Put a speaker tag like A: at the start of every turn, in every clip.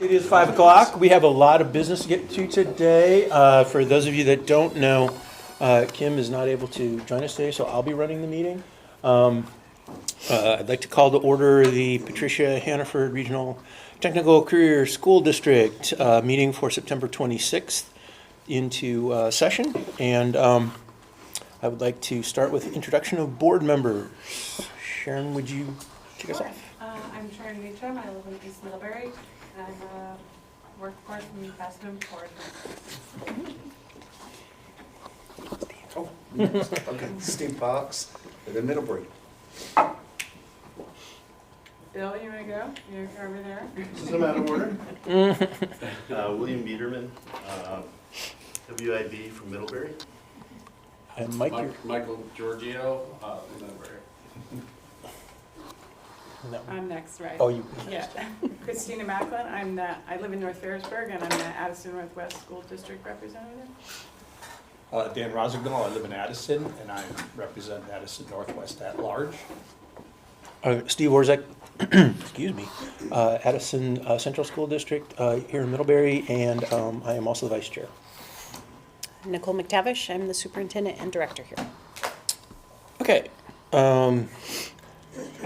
A: It is 5 o'clock. We have a lot of business to get to today. For those of you that don't know, Kim is not able to join us today, so I'll be running the meeting. I'd like to call to order the Patricia Hannaford Regional Technical Career School District meeting for September 26th into session. And I would like to start with introduction of board members. Sharon, would you kick us off?
B: I'm Sharon Meacham. I live in East Middlebury. I'm workforce and investment board.
C: Oh, okay. Steve Parks, live in Middlebury.
B: Bill, you want to go? You're over there.
C: This is out of order.
D: William Biederman, WIB from Middlebury.
A: And Mike,
E: Michael Giorgio, Middlebury.
A: no.
B: I'm next, right?
A: Oh, you.
B: Yeah. Christina Macklin. I live in North Ferrisburg, and I'm the Addison Northwest School District representative.
F: Dan Rosignol, I live in Addison, and I represent Addison Northwest at large.
A: Steve Orzek, excuse me, Addison Central School District here in Middlebury, and I am also the vice chair.
G: Nicole McTavish, I'm the superintendent and director here.
A: Okay.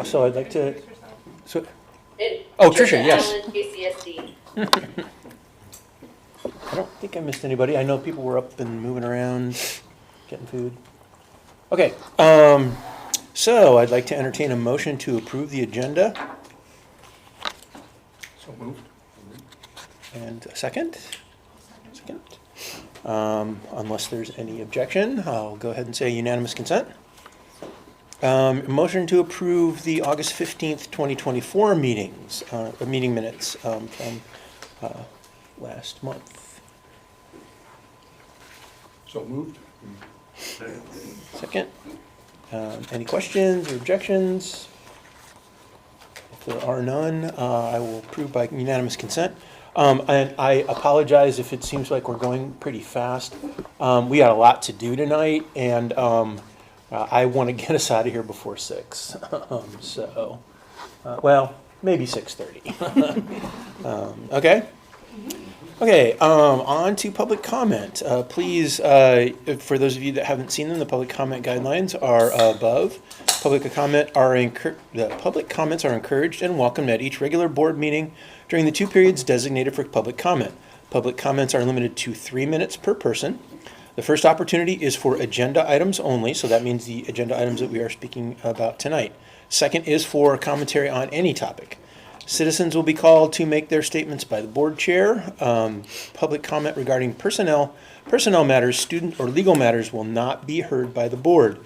A: So I'd like to.
B: Introduce yourself.
A: So,
H: Oh,
A: Tricia, yes.
H: Allen, KCSD.
A: I don't think I missed anybody. I know people were up and moving around, getting food. Okay. So I'd like to entertain a motion to approve the agenda.
F: So moved.
A: And a second? Second. Unless there's any objection, I'll go ahead and say unanimous consent. Motion to approve the August 15th, 2024 meetings, meeting minutes from last month.
F: So moved.
A: Second. Any questions or objections? If there are none, I will approve by unanimous consent. And I apologize if it seems like we're going pretty fast. We got a lot to do tonight, and I want to get us out of here before 6. Well, maybe 6:30. Okay? Okay, on to public comment. Please, for those of you that haven't seen them, the public comment guidelines are above. The public comments are encouraged and welcomed at each regular board meeting during the 2 periods designated for public comment. Public comments are limited to 3 minutes per person. The first opportunity is for agenda items only, so that means the agenda items that we are speaking about tonight. Second is for commentary on any topic. Citizens will be called to make their statements by the board chair. Public comment regarding personnel matters, student or legal matters will not be heard by the board.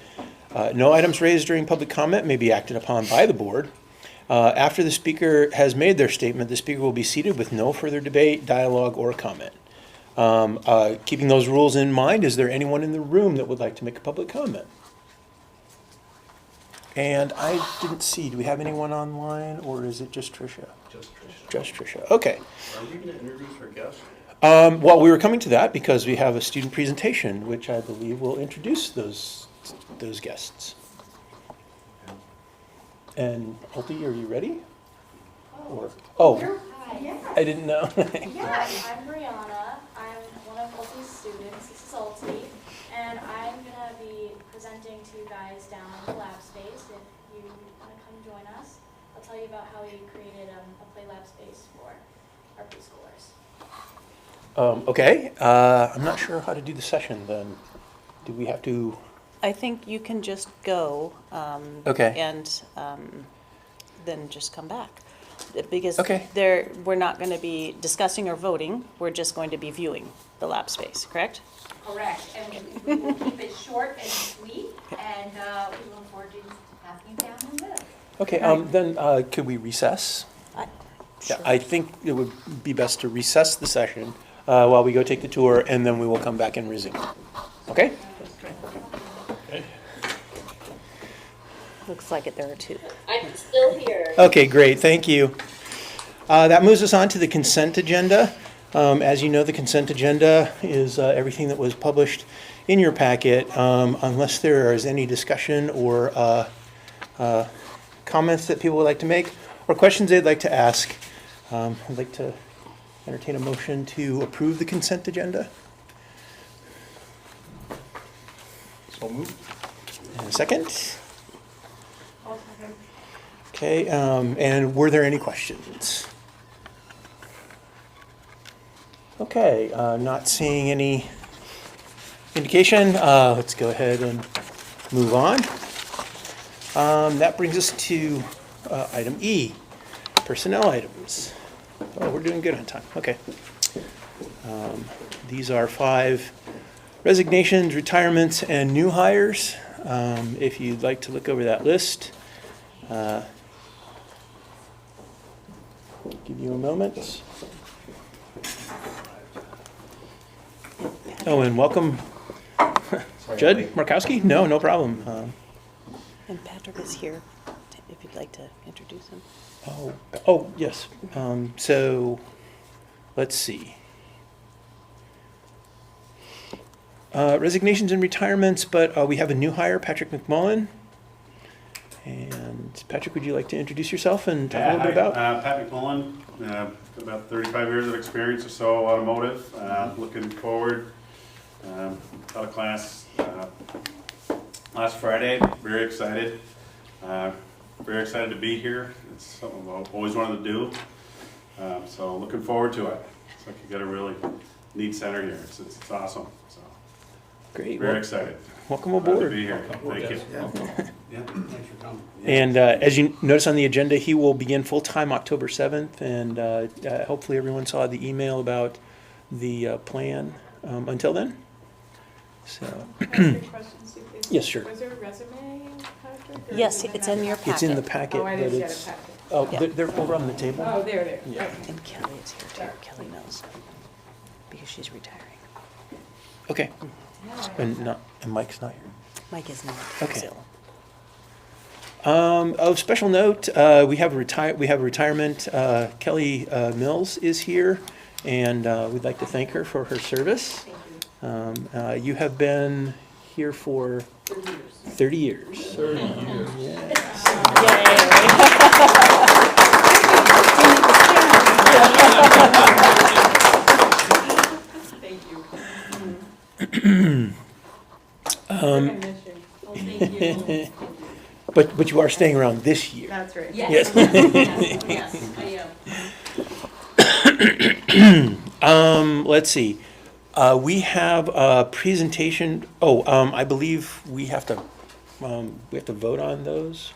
A: No items raised during public comment may be acted upon by the board. After the speaker has made their statement, the speaker will be seated with no further debate, dialogue, or comment. Keeping those rules in mind, is there anyone in the room that would like to make a public comment? And I didn't see, do we have anyone online, or is it just Tricia?
D: Just Tricia.
A: Just Tricia, okay.
D: Are we going to introduce our guest?
A: Well, we were coming to that because we have a student presentation, which I believe will introduce those guests. And Ulti, are you ready? Oh, I didn't know.
I: Yeah, I'm Brianna. I'm one of Ulti's students. This is Ulti. And I'm going to be presenting to you guys down in the lab space. If you want to come join us, I'll tell you about how we created a play lab space for our preschoolers.
A: Okay, I'm not sure how to do the session then. Do we have to?
G: I think you can just go
A: Okay.
G: and then just come back. Because
A: Okay.
G: we're not going to be discussing or voting, we're just going to be viewing the lab space, correct?
H: Correct, and we will keep it short and sweet, and we look forward to having you down in the middle.
A: Okay, then could we recess?
G: Sure.
A: Yeah, I think it would be best to recess the session while we go take the tour, and then we will come back and resume. Okay?
G: Looks like it, there are 2.
H: I'm still here.
A: Okay, great, thank you. That moves us on to the consent agenda. As you know, the consent agenda is everything that was published in your packet. Unless there is any discussion or comments that people would like to make or questions they'd like to ask, I'd like to entertain a motion to approve the consent agenda.
F: So moved.
A: And a second.
B: I'll second.
A: Okay, and were there any questions? Okay, not seeing any indication, let's go ahead and move on. That brings us to item E, personnel items. Oh, we're doing good on time, okay. These are 5 resignations, retirements, and new hires. If you'd like to look over that list, give you a moment. Oh, and welcome, Judd Markowski? No problem.
G: And Patrick is here, if you'd like to introduce him.
A: Oh, yes. So, let's see. Resignations and retirements, but we have a new hire, Patrick McMullen. And Patrick, would you like to introduce yourself and talk a little bit about?
J: Pat McMullen, got about 35 years of experience or so automotive. Looking forward, out of class last Friday. Very excited. Very excited to be here. It's something I've always wanted to do. So looking forward to it. It's like you got a really neat center here. It's awesome. So
A: Great.
J: very excited.
A: Welcome
J: Glad to
A: aboard.
J: be here. Thank you.
D: Yeah, thanks for coming.
A: And as you notice on the agenda, he will begin full-time October 7th, and hopefully everyone saw the email about the plan until then. So,
B: Can I ask you a question, Sue, please?
A: Yes, sure.
B: Was there a resume, Patrick? or
G: Yes,
B: is it
G: it's in your packet.
A: it's in the packet,
B: Oh, I
A: but
B: didn't get
A: it's,
B: a packet.
A: oh,
G: Yeah.
A: they're over on the table?
B: Oh, there.
A: Yeah.
B: Okay.
G: And Kelly is here too. Kelly knows, because she's retiring.
A: Okay, and Mike's not here.
G: Mike is not.
A: Okay.
G: Still.
A: Of special note, we have a retirement. Kelly Mills is here, and we'd like to thank her for her service. You have been here for 30 years. 30 years. Yes.
B: Thank you.
H: Thank you.
A: But you are staying around this year.
B: That's right.
A: Yes.
H: Yes, I am.
A: Let's see. We have a presentation. I believe we have to vote on those.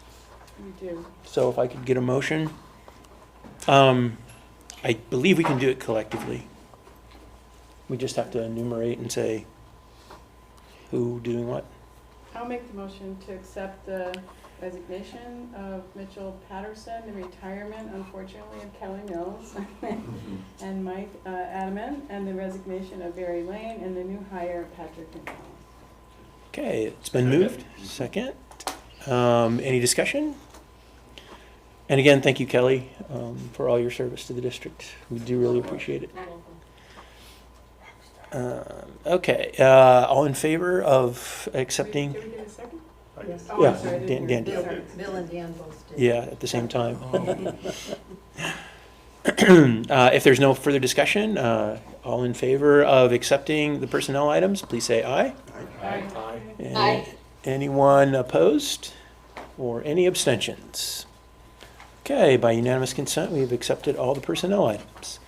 B: You do.
A: So if I could get a motion, I believe we can do it collectively. We just have to enumerate and say who doing what.
B: I'll make the motion to accept the resignation of Mitchell Patterson, the retirement, unfortunately, of Kelly Mills, and Mike Adaman, and the resignation of Barry Lane, and the new hire, Patrick McMullen.
A: Okay, it's been moved. Second. Any discussion? And again, thank you, Kelly, for all your service to the district. We do really appreciate it. Okay, all in favor of accepting?
B: Did we get a second?
D: Yes.
B: Oh,
A: Yeah,
B: I'm sorry, I didn't
A: Dan
B: hear.
A: did.
B: Sorry.
H: Bill and Dan both did.
A: Yeah, at the same time. If there's no further discussion, all in favor of accepting the personnel items, please say aye.
B: Aye.
A: And anyone opposed or any abstentions? Okay, by unanimous consent, we've accepted all the personnel items.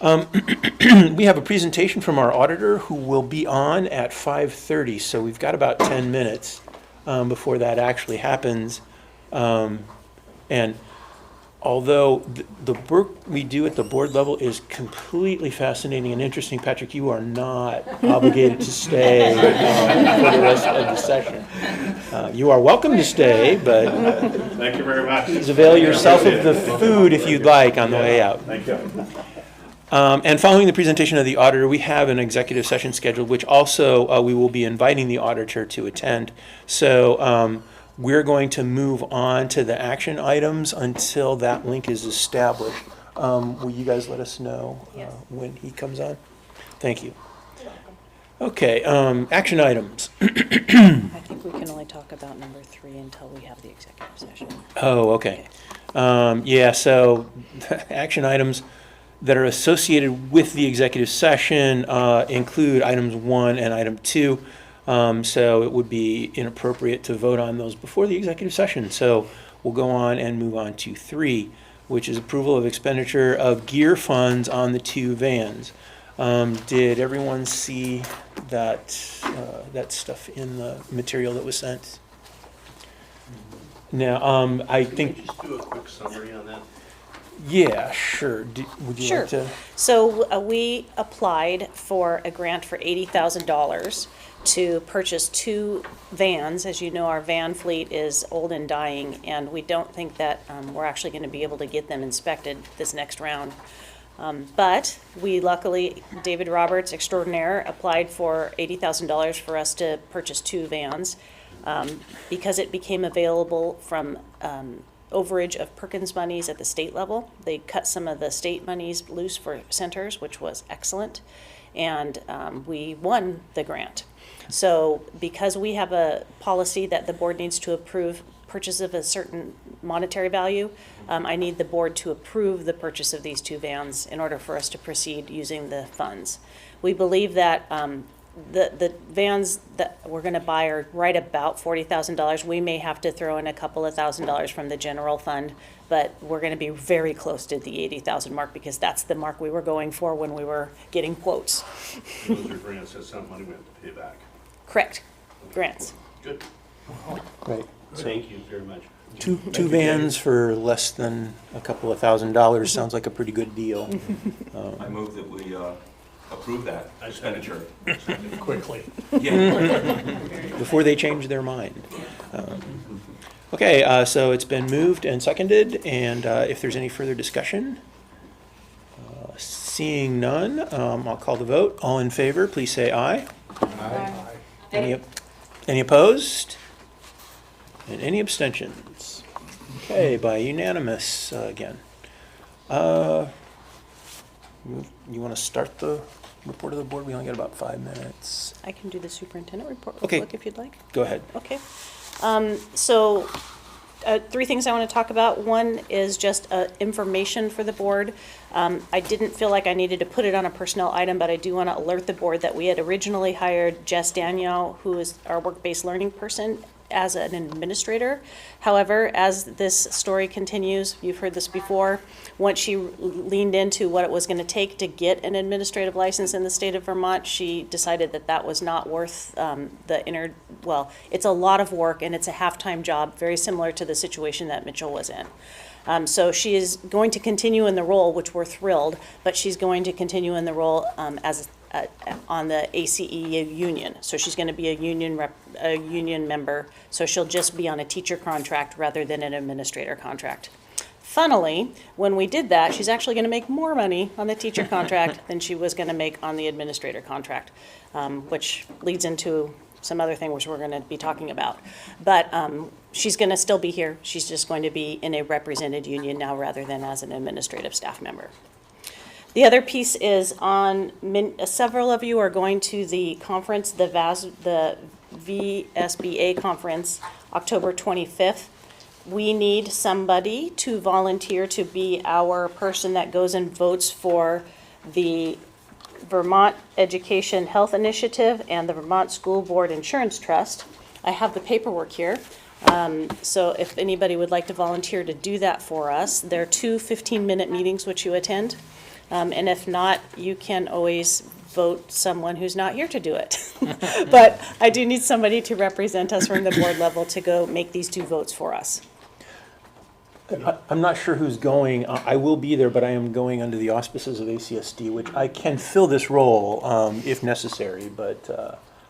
A: We have a presentation from our auditor who will be on at 5:30, so we've got about 10 minutes before that actually happens. And although the work we do at the board level is completely fascinating and interesting, Patrick, you are not obligated to stay for the rest of the session. You are welcome to stay, but
J: Thank you very much.
A: please avail yourself of the food if you'd like on the way out.
J: Thank you.
A: And following the presentation of the auditor, we have an executive session scheduled, which also we will be inviting the auditor to attend. So we're going to move on to the action items until that link is established. Will you guys let us know when he comes on? Thank you. Okay, action items.
G: I think we can only talk about number 3 until we have the executive session.
A: Oh, okay. Yeah, so action items. that are associated with the executive session include items 1 and item 2. So it would be inappropriate to vote on those before the executive session. So we'll go on and move on to 3, which is approval of expenditure of gear funds on the 2 vans. Did everyone see that stuff in the material that was sent? Now, I think,
D: Just do a quick summary on that.
A: yeah, sure. Would you
G: Sure.
A: like to?
G: So we applied for a grant for $80,000 to purchase 2 vans. As you know, our van fleet is old and dying, and we don't think that we're actually going to be able to get them inspected this next round. But we luckily, David Roberts extraordinaire, applied for $80,000 for us to purchase 2 vans because it became available from overage of Perkins monies at the state level. They cut some of the state monies loose for centers, which was excellent, and we won the grant. So because we have a policy that the board needs to approve purchase of a certain monetary value, I need the board to approve the purchase of these 2 vans in order for us to proceed using the funds. We believe that the vans that we're going to buy are right about $40,000. We may have to throw in a couple of $1,000s from the general fund, but we're going to be very close to the 80,000 mark because that's the mark we were going for when we were getting quotes.
D: Those are grants, that's not money we have to pay back.
G: Correct. Grants.
D: Good.
A: Right.
D: Thank you very much.
A: Two vans for less than a couple of $1,000 sounds like a pretty good deal.
K: I move that we approve that expenditure.
F: Quickly.
K: Yeah.
A: Before they change their mind. Okay, so it's been moved and seconded, and if there's any further discussion, seeing none, I'll call the vote. All in favor, please say aye. Any opposed? And any abstentions? Okay, by unanimous again. You want to start the report of the board? We only got about 5 minutes.
G: I can do the superintendent report real
A: Okay.
G: quick if you'd like.
A: Go ahead.
G: Okay. So 3 things I want to talk about. One is just information for the board. I didn't feel like I needed to put it on a personnel item, but I do want to alert the board that we had originally hired Jess Danielle, who is our work-based learning person, as an administrator. However, as this story continues, you've heard this before, once she leaned into what it was going to take to get an administrative license in the state of Vermont, she decided that that was not worth it's a lot of work and it's a half-time job, very similar to the situation that Mitchell was in. So she is going to continue in the role, which we're thrilled, but she's going to continue in the role on the ACE union. So she's going to be a union member, so she'll just be on a teacher contract rather than an administrator contract. Funnily, when we did that, she's actually going to make more money on the teacher contract than she was going to make on the administrator contract, which leads into some other thing which we're going to be talking about. But she's going to still be here. She's just going to be in a represented union now rather than as an administrative staff member. The other piece is several of you are going to the conference, the VSBA conference, October 25th. We need somebody to volunteer to be our person that goes and votes for the Vermont Education Health Initiative and the Vermont School Board Insurance Trust. I have the paperwork here. So if anybody would like to volunteer to do that for us, there are 2 15-minute meetings which you attend. And if not, you can always vote someone who's not here to do it. But I do need somebody to represent us from the board level to go make these 2 votes for us.
A: I'm not sure who's going. I will be there, but I am going under the auspices of ACSD, which I can fill this role if necessary, but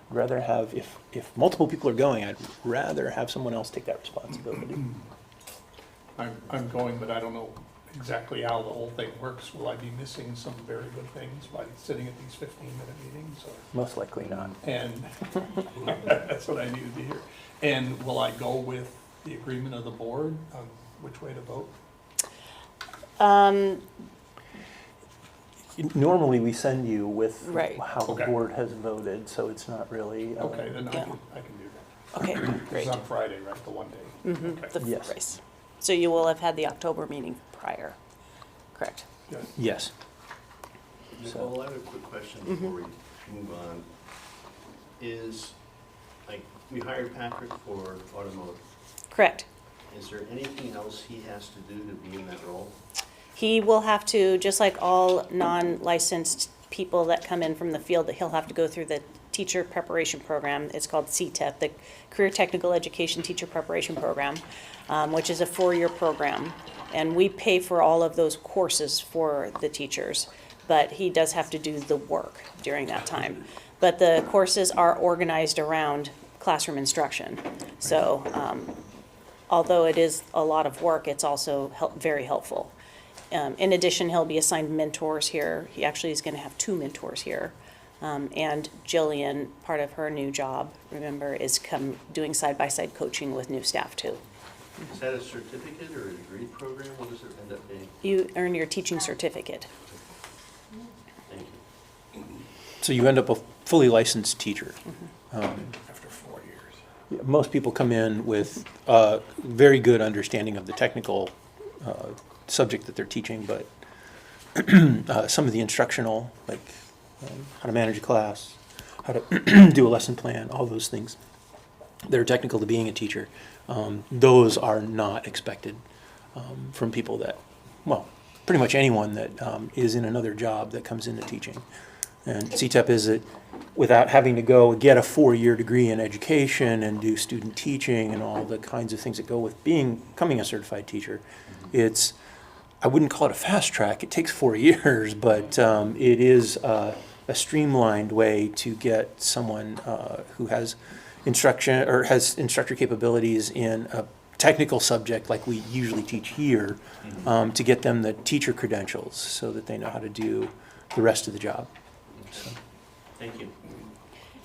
A: rather have, if multiple people are going, I'd rather have someone else take that responsibility.
F: I'm going, but I don't know exactly how the whole thing works. Will I be missing some very good things by sitting at these 15-minute meetings? Or?
A: Most likely not.
F: And that's what I needed to hear. And will I go with the agreement of the board on which way to vote?
A: Normally, we send you with
G: Right.
A: how the
F: Okay.
A: board has voted, so it's not really.
F: Okay, then
G: Yeah.
F: I can do that.
G: Okay, great.
F: It's on Friday, right, the one day?
G: Mhm,
F: Okay.
G: the
A: Yes.
G: race. So you will have had the October meeting prior, correct?
F: Good.
A: Yes. So,
D: Nicole, I have a quick question before we move on. Is, like, we hired Patrick for automotive.
G: Correct.
D: Is there anything else he has to do to be in that role?
G: He will have to, just like all non-licensed people that come in from the field, that he'll have to go through the teacher preparation program. It's called CTEP, the Career Technical Education Teacher Preparation Program, which is a 4-year program. And we pay for all of those courses for the teachers, but he does have to do the work during that time. But the courses are organized around classroom instruction. So although it is a lot of work, it's also very helpful. In addition, he'll be assigned mentors here. He actually is going to have 2 mentors here. And Jillian, part of her new job, remember, is doing side-by-side coaching with new staff too.
D: Is that a certificate or a degree program? What does it end up being?
G: You earn your teaching certificate.
D: Thank you.
A: so you end up a fully licensed teacher.
F: After 4 years.
A: Most people come in with very good understanding of the technical subject that they're teaching, but some of the instructional, like how to manage a class, how to do a lesson plan, all those things that are technical to being a teacher, those are not expected from people that, well, pretty much anyone that is in another job that comes into teaching. And CTEP is it, without having to go get a 4-year degree in education and do student teaching and all the kinds of things that go with becoming a certified teacher. It's, I wouldn't call it a fast track, it takes 4 years, but it is a streamlined way to get someone who has instruction or has instructor capabilities in a technical subject like we usually teach here, to get them the teacher credentials so that they know how to do the rest of the job. So.
D: Thank you.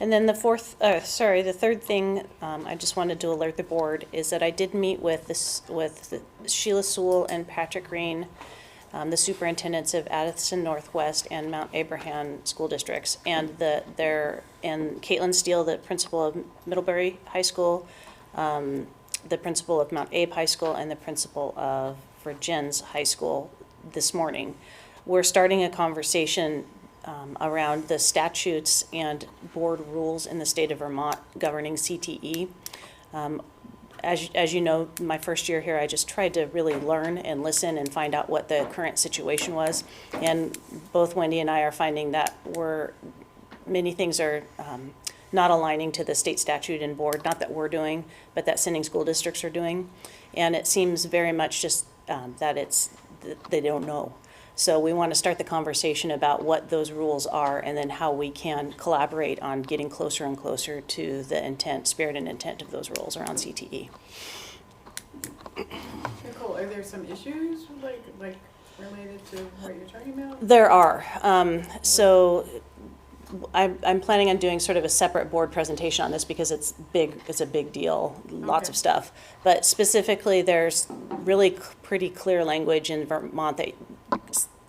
G: And then the third thing I just wanted to alert the board is that I did meet with Sheila Sewell and Patrick Green, the superintendents of Addison Northwest and Mount Abraham school districts, and Caitlin Steele, the principal of Middlebury High School, the principal of Mount Abe High School, and the principal of Virgins High School this morning. We're starting a conversation around the statutes and board rules in the state of Vermont governing CTE. As you know, my first year here, I just tried to really learn and listen and find out what the current situation was. And both Wendy and I are finding that many things are not aligning to the state statute and board, not that we're doing, but that sending school districts are doing. And it seems very much just that they don't know. So we want to start the conversation about what those rules are and then how we can collaborate on getting closer and closer to the spirit and intent of those rules around CTE.
B: Nicole, are there some issues like related to what you're talking about?
G: There are. So I'm planning on doing sort of a separate board presentation on this because it's big. It's a big deal, lots of stuff. But specifically, there's really pretty clear language in Vermont that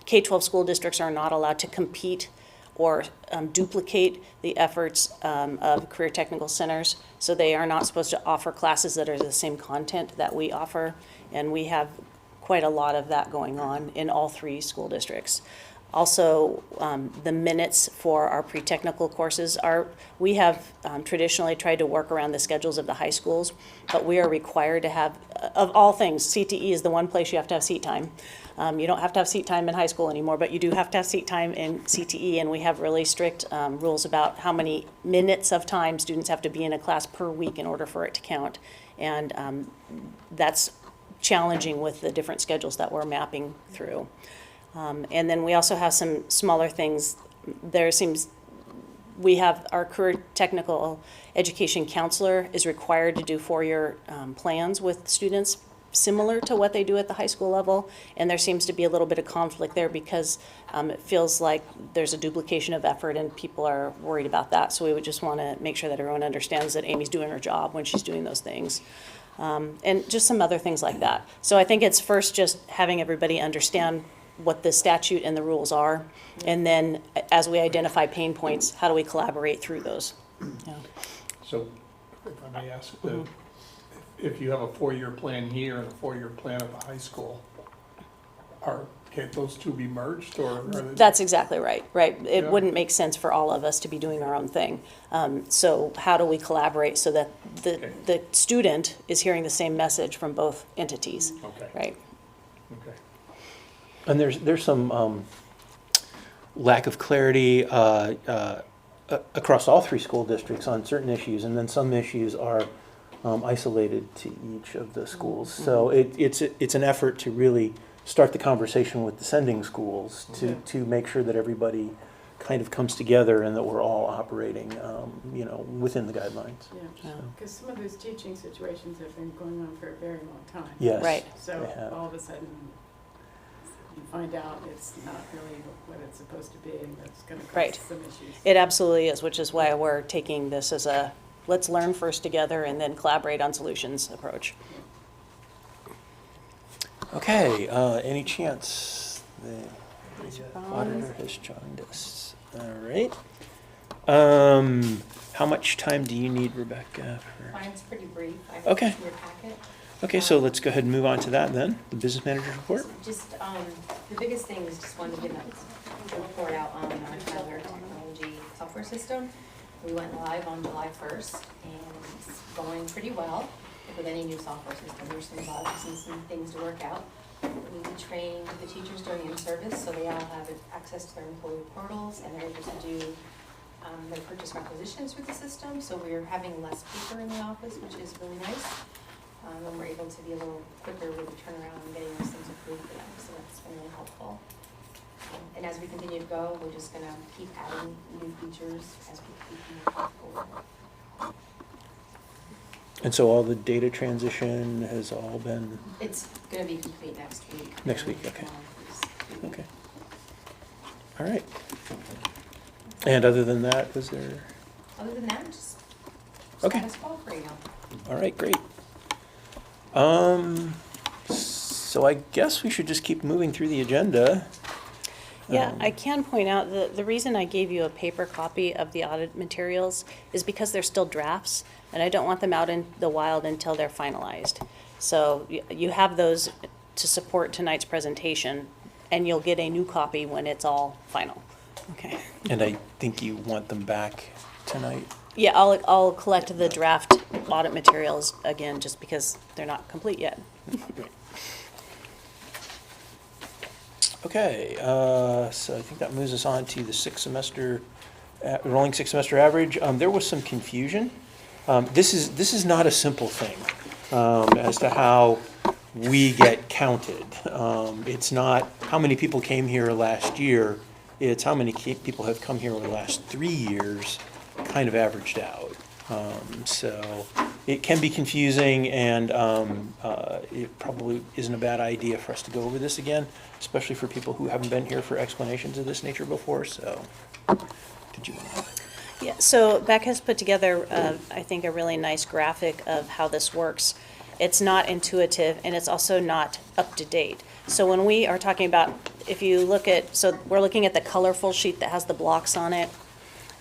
G: K-12 school districts are not allowed to compete or duplicate the efforts of career technical centers. So they are not supposed to offer classes that are the same content that we offer. And we have quite a lot of that going on in all 3 school districts. Also, the minutes for our pre-technical courses we have traditionally tried to work around the schedules of the high schools, but we are required to have, of all things, CTE is the one place you have to have seat time. You don't have to have seat time in high school anymore, but you do have to have seat time in CTE, and we have really strict rules about how many minutes of time students have to be in a class per week in order for it to count. And that's challenging with the different schedules that we're mapping through. And then we also have some smaller things. We have our career technical education counselor is required to do 4-year plans with students similar to what they do at the high school level. And there seems to be a little bit of conflict there because it feels like there's a duplication of effort and people are worried about that. So we would just want to make sure that everyone understands that Amy's doing her job when she's doing those things. And just some other things like that. So I think it's first just having everybody understand what the statute and the rules are, and then as we identify pain points, how do we collaborate through those? Yeah.
F: So, if I may ask, if you have a 4-year plan here and a 4-year plan at the high school, are Can't those two be merged, or?
G: That's exactly right, right. It
F: Yeah.
G: wouldn't make sense for all of us to be doing our own thing. So how do we collaborate so that
F: Okay.
G: the student is hearing the same message from both entities,
F: Okay,
G: right?
F: okay.
A: And there's some lack of clarity across all three school districts on certain issues, and then some issues are isolated to each of the schools. So it's an effort to really start the conversation with the sending schools to make sure that everybody kind of comes together and that we're all operating, within the guidelines.
B: Yeah, because some of those teaching situations have been going on for a very long time.
A: Yes.
G: Right.
A: they
B: So
A: have.
B: all of a sudden, you find out it's not really what it's supposed to be, and that's gonna
G: Right.
B: cause some issues.
G: It absolutely is, which is why we're taking this as a let's learn first together and then collaborate on solutions approach.
A: Okay, any chance the auditor has joined us? All right. How much time do you need, Rebecca?
H: Mine's pretty brief. I have
A: Okay.
H: it in your packet.
A: Okay, so let's go ahead and move on to that then, the business manager's report.
H: Just, the biggest thing is just wanted to get a report out on our Tyler technology software system. We went live on July 1st, and it's going pretty well. With any new software system, there's some bugs and some things to work out. We trained the teachers during in-service, so they all have access to their employee portals, and they're able to do their purchase requisitions through the system. So we're having less paper in the office, which is really nice. And we're able to be a little quicker with the turnaround and getting those things approved for them, so that's been really helpful. And as we continue to go, we're just gonna keep adding new features as we keep moving forward.
A: And so all the data transition has all been,
H: It's gonna be complete next week.
A: Next week, okay.
H: Please.
A: okay. All right. And other than that, was there,
H: Other than that, just
A: Okay.
H: status quo for you now.
A: all right, great. So I guess we should just keep moving through the agenda.
G: Yeah, I can point out that the reason I gave you a paper copy of the audit materials is because they're still drafts, and I don't want them out in the wild until they're finalized. So you have those to support tonight's presentation, and you'll get a new copy when it's all final. Okay.
A: And I think you want them back tonight.
G: Yeah, I'll collect the draft audit materials again, just because they're not complete yet.
A: Okay, so I think that moves us on to the rolling six semester average. There was some confusion. This is not a simple thing as to how we get counted. It's not how many people came here last year. It's how many people have come here over the last 3 years, kind of averaged out. So it can be confusing, and it probably isn't a bad idea for us to go over this again, especially for people who haven't been here for explanations of this nature before. So, did you want to?
G: Yeah, so Beck has put together, I think, a really nice graphic of how this works. It's not intuitive, and it's also not up to date. So when we are talking about, if you look at, so we're looking at the colorful sheet that has the blocks on it,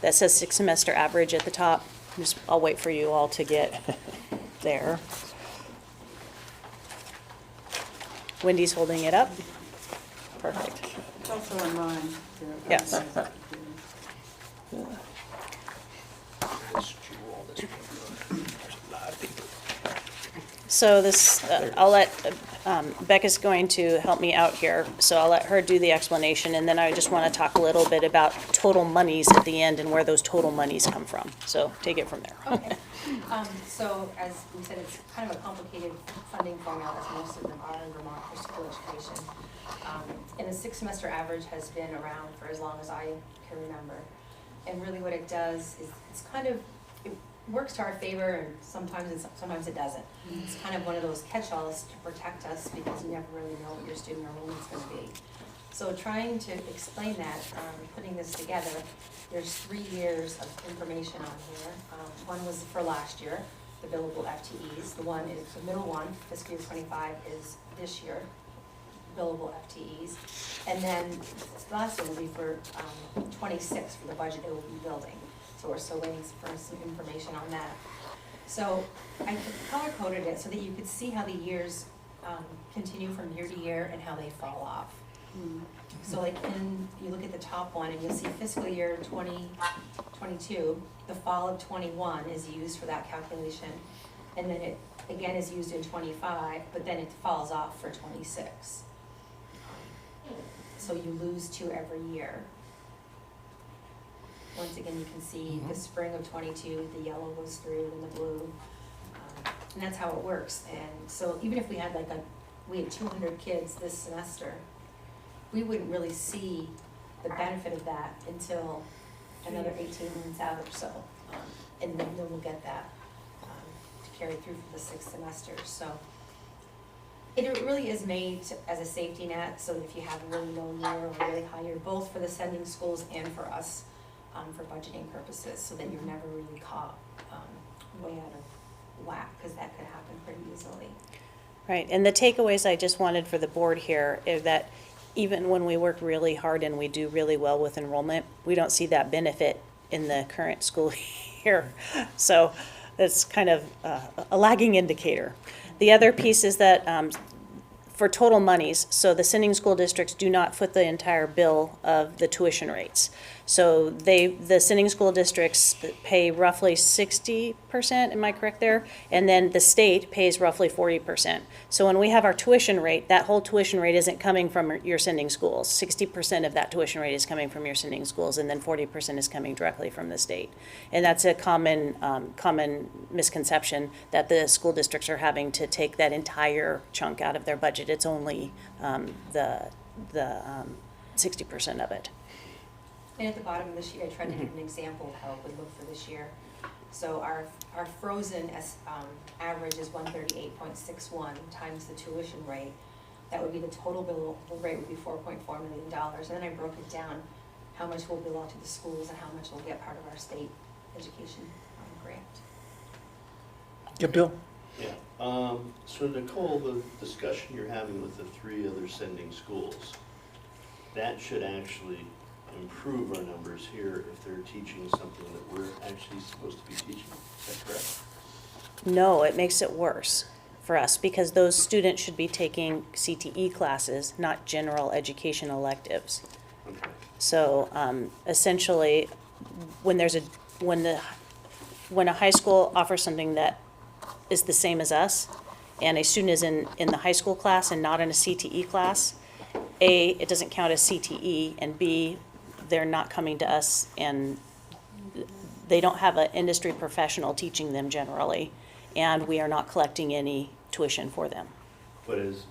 G: that says six semester average at the top. I'll wait for you all to get there. Wendy's holding it up. Perfect.
B: It's also on mine. too.
G: Yes. So this, I'll let, Becca's going to help me out here, so I'll let her do the explanation, and then I just want to talk a little bit about total monies at the end and where those total monies come from. So take it from there.
H: Okay, so as we said, it's kind of a complicated funding formula, as most of them are in Vermont for school education. And the six semester average has been around for as long as I can remember. And really what it does is it's kind of, it works to our favor, and sometimes it doesn't. It's kind of one of those catch-alls to protect us, because you never really know what your student enrollment's gonna be. So trying to explain that, putting this together, there's 3 years of information on here. One was for last year, the billable FTEs. The one is, the middle one, fiscal year 25, is this year, billable FTEs. And then the last one will be for 26 for the budget that we'll be building. So we're still waiting for some information on that. So I color-coded it so that you could see how the years continue from year to year and how they fall off. So like you look at the top one and you'll see fiscal year 2022, the fall of 21 is used for that calculation. And then it again is used in 25, but then it falls off for 26. So you lose 2 every year. Once again, you can see the spring of 22, the yellow goes through and the blue. And that's how it works. And so even if we had we had 200 kids this semester, we wouldn't really see the benefit of that until another 18 months out or so. And then we'll get that to carry through for the 6th semester. So it really is made as a safety net, so that if you have a really low year or a really high year, both for the sending schools and for us, for budgeting purposes, so that you're never really caught way out of whack, because that could happen pretty easily.
G: Right, and the takeaways I just wanted for the board here is that even when we work really hard and we do really well with enrollment, we don't see that benefit in the current school year. So that's kind of a lagging indicator. The other piece is that for total monies, so the sending school districts do not foot the entire bill of the tuition rates. So the sending school districts pay roughly 60%, am I correct there? And then the state pays roughly 40%. So when we have our tuition rate, that whole tuition rate isn't coming from your sending schools. 60% of that tuition rate is coming from your sending schools, and then 40% is coming directly from the state. And that's a common misconception, that the school districts are having to take that entire chunk out of their budget. It's only the 60% of it.
H: And at the bottom of the sheet, I tried to give an example of how it would look for this year. So our frozen average is 138.61 times the tuition rate. That would be the total bill rate would be $4.4 million. And then I broke it down, how much will belong to the schools and how much will get part of our state education grant.
A: Yeah, Bill?
D: Yeah, so Nicole, the discussion you're having with the 3 other sending schools, that should actually improve our numbers here if they're teaching something that we're actually supposed to be teaching. Is that correct?
G: No, it makes it worse for us, because those students should be taking CTE classes, not general education electives.
D: Okay.
G: So essentially, when a high school offers something that is the same as us, and a student is in the high school class and not in a CTE class, A, it doesn't count as CTE, and B, they're not coming to us, and they don't have an industry professional teaching them generally, and we are not collecting any tuition for them.
D: But it's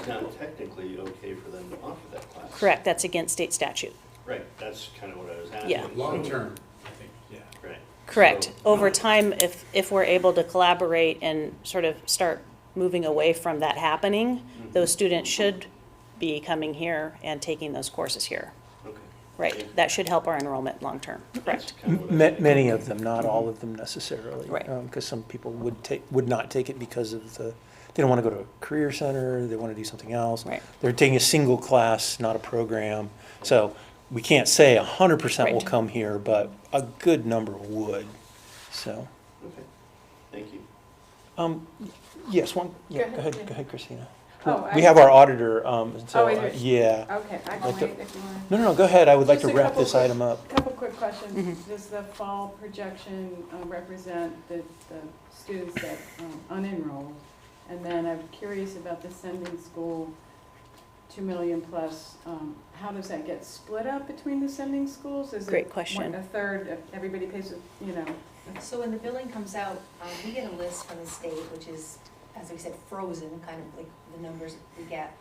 D: not technically okay for them to offer that class.
G: Correct, that's against state statute.
D: Right, that's kind of what I was asking.
G: Yeah.
E: Long term, I think, yeah.
D: Right.
G: Correct.
D: So-
G: Over time, if we're able to collaborate and sort of start moving away from that happening, those students should be coming here and taking those courses here.
D: Okay.
G: Right, that should help our enrollment long-term,
D: That's
G: correct.
D: kind of what I was thinking.
A: Many of them, not all of them necessarily.
G: Right.
A: Because some people would not take it because of they don't want to go to a career center, they want to do something else.
G: Right.
A: They're taking a single class, not a program. So we can't say 100% will
G: Right.
A: come here, but a good number would, so.
D: Okay, thank you.
A: Yes, one, yeah,
B: Go
A: go
B: ahead,
A: ahead,
B: yeah.
A: go ahead, Christina.
B: Oh,
A: We have our auditor, so,
B: Oh, is it?
A: yeah.
B: Okay, I can
A: Like the-
B: wait if you want.
A: No, go ahead, I would like to
B: Just a
A: wrap
B: couple
A: this
B: quick-
A: item up.
B: Couple quick questions. Does the fall projection represent the students that unenrolled? And then I'm curious about the sending school, 2 million plus, how does that get split up between the sending schools? Is it
G: Great question.
B: A third, of everybody pays,
H: So when the billing comes out, we get a list from the state, which is, as we said, frozen, kind of like the numbers we get.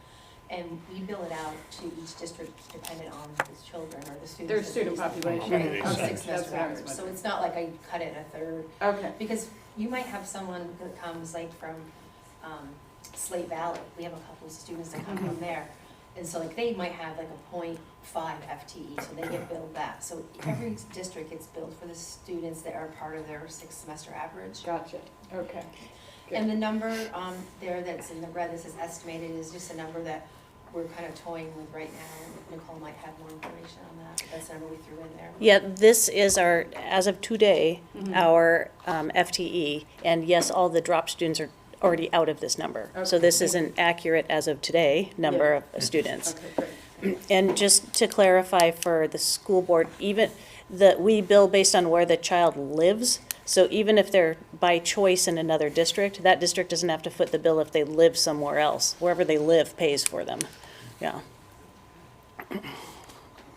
H: And we bill it out to each district dependent on the children or the students.
B: their
H: that
B: student
H: they-
B: population?
H: Right,
D: Makes
H: on
B: Okay,
H: 6
B: that's
H: semester
B: what I was
H: average. So
B: wondering.
H: it's not like I cut it a third.
B: Okay,
H: Because you might have someone that comes like from Slate Valley. We have a couple of students that come from there. And so like they might have like a 0.5 FTE, so they get billed that. So every district gets billed for the students that are part of their 6 semester average.
B: gotcha, okay. Good.
H: And the number there that's in the red that says estimated is just a number that we're kind of toying with right now. Nicole might have more information on that. That's the number we threw in there.
G: Yeah, this is as of today, our FTE, and yes, all the drop students already out of this number. So
B: Okay.
G: this isn't accurate as of today, number of students.
B: Okay, great.
G: And just to clarify for the school board, even we bill based on where the child lives. So even if they're by choice in another district, that district doesn't have to foot the bill if they live somewhere else. Wherever they live pays for them. Yeah,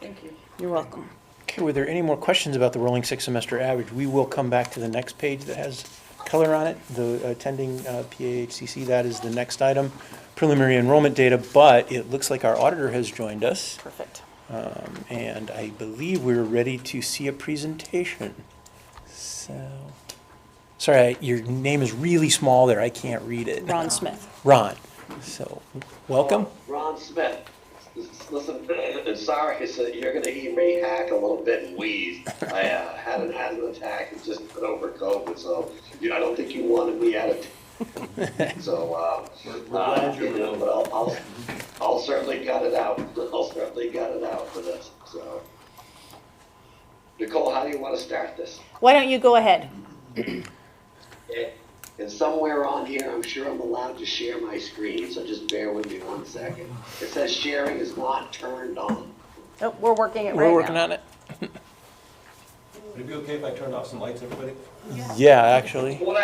B: Thank you.
G: you're welcome.
A: Okay, were there any more questions about the rolling six-semester average? We will come back to the next page that has color on it, the attending PAHCC. That is the next item, preliminary enrollment data, but it looks like our auditor has joined us.
G: Perfect.
A: And I believe we're ready to see a presentation. So, sorry, your name is really small there. I can't read it.
G: Ron Smith.
A: Ron. So, welcome.
L: Ron Smith. Listen, sorry, so you're going to hear me hack a little bit and wheeze. I had an asthma attack and just got over COVID, so I don't think you wanted me at it. So,
D: We're glad you're
L: you know, but I'll certainly gut it out. I'll certainly gut it out for this. So, Nicole, how do you want to start this?
G: Why don't you go ahead?
L: And somewhere on here, I'm sure I'm allowed to share my screen, so just bear with me 1 second. It says sharing is not turned on.
G: Oh, we're working it right now.
A: We're working on it.
K: Would it be okay if I turned off some lights, everybody?
A: Yeah, actually.
L: What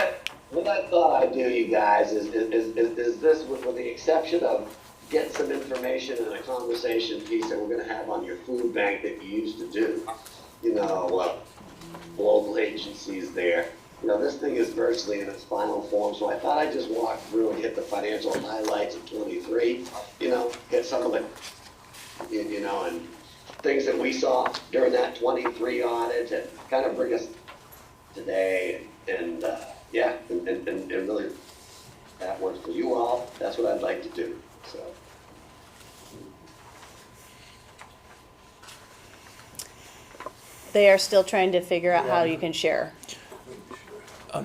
L: I thought I'd do, you guys, is this, with the exception of getting some information and a conversation piece that we're gonna have on your food bank that you used to do, you know, local agencies there. You know, this thing is virtually in its final form, so I thought I'd just walk through and hit the financial highlights of 23, you know, hit some of the, you know, and things that we saw during that 23 audit and kind of bring us today and yeah, and really, that works for you all. That's what I'd like to do, so.
G: They are still trying to figure out how you can share.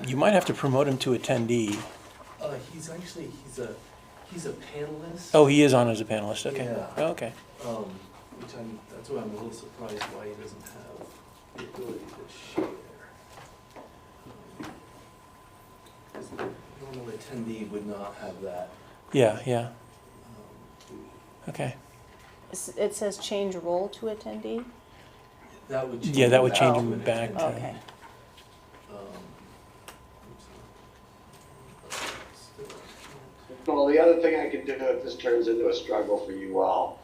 A: You might have to promote him to attendee.
E: He's actually, he's a panelist.
A: Oh, he is on as a panelist, okay.
E: Yeah.
A: Oh, okay.
E: That's why I'm a little surprised why he doesn't have the ability to share. 'Cause a normal attendee would not have that.
A: Yeah, yeah,
E: um,
A: okay.
G: It says change role to attendee?
E: That would change.
A: Yeah, that would change
E: out
A: him
E: an
A: back to-
E: attendee.
G: Okay.
L: Well, the other thing I could do if this turns into a struggle for you all,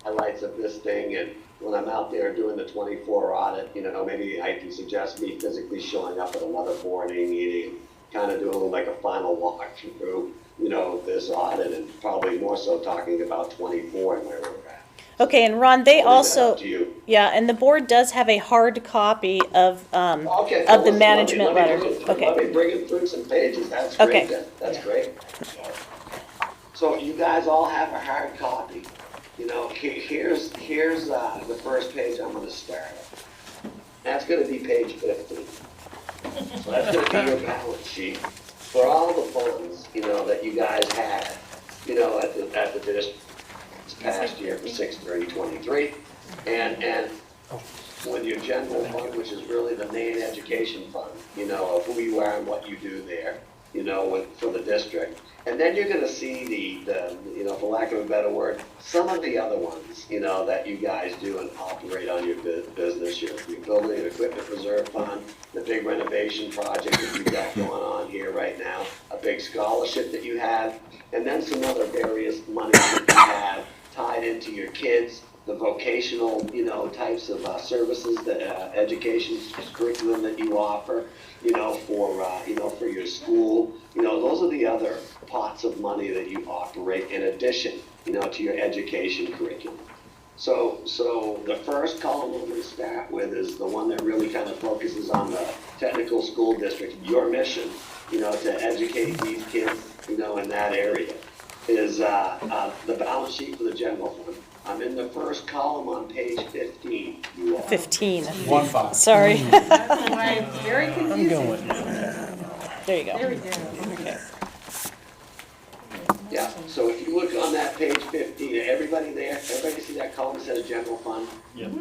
L: highlights of this thing, and when I'm out there doing the 24 audit, you know, maybe I can suggest me physically showing up at another board meeting, kind of do a little like a final walkthrough, you know, this audit, and probably more so talking about 24 and where we're at.
G: Okay, and Ron, they
L: I'll leave that
G: also,
L: up to you.
G: yeah, and the board does have a hard copy of
L: Okay,
G: the
L: let me-
G: management
L: let me
G: letter.
L: bring it through-
G: Okay.
L: Let me bring it through some pages, that's
G: Okay.
L: great, that's great. So you guys all have a hard copy. You know, here's the first page I'm gonna start at. That's gonna be page 15. So that's gonna be your balance sheet for all the funds, you know, that you guys had, you know, at the district this past year for 6/30/23. And with your general fund, which is really the main education fund, you know, of who you are and what you do there, you know, for the district. And then you're gonna see the, you know, for lack of a better word, some of the other ones, you know, that you guys do and operate on your business, your building and equipment reserve fund, the big renovation project that you've got going on here right now, a big scholarship that you have, and then some other various monies that you have tied into your kids, the vocational, you know, types of services, the education curriculum that you offer, you know, for your school. You know, those are the other pots of money that you operate in addition, you know, to your education curriculum. So the first column we're going to start with is the one that really kind of focuses on the technical school district, your mission, you know, to educate these kids, you know, in that area, is the balance sheet for the general fund. I'm in the first column on page 15, you all.
G: 15.
E: 1-5.
G: Sorry.
B: That's why it's very
A: I'm
B: confusing.
A: going.
G: There you go.
B: There we go.
G: Okay.
L: Yeah, so if you look on that page 15, everybody there, everybody see that column that says general fund?
D: Yep.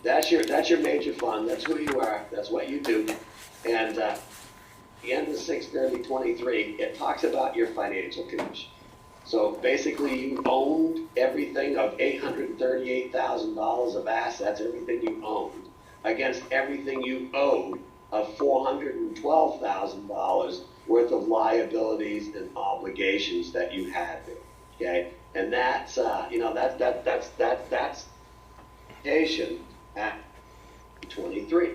L: That's your major fund, that's who you are, that's what you do. And the end of 6/30/23, it talks about your financial condition. So basically, you owned everything of $838,000 of assets, everything you owned, against everything you owed of $412,000 worth of liabilities and obligations that you had there. Okay, and that's that's patient at 23.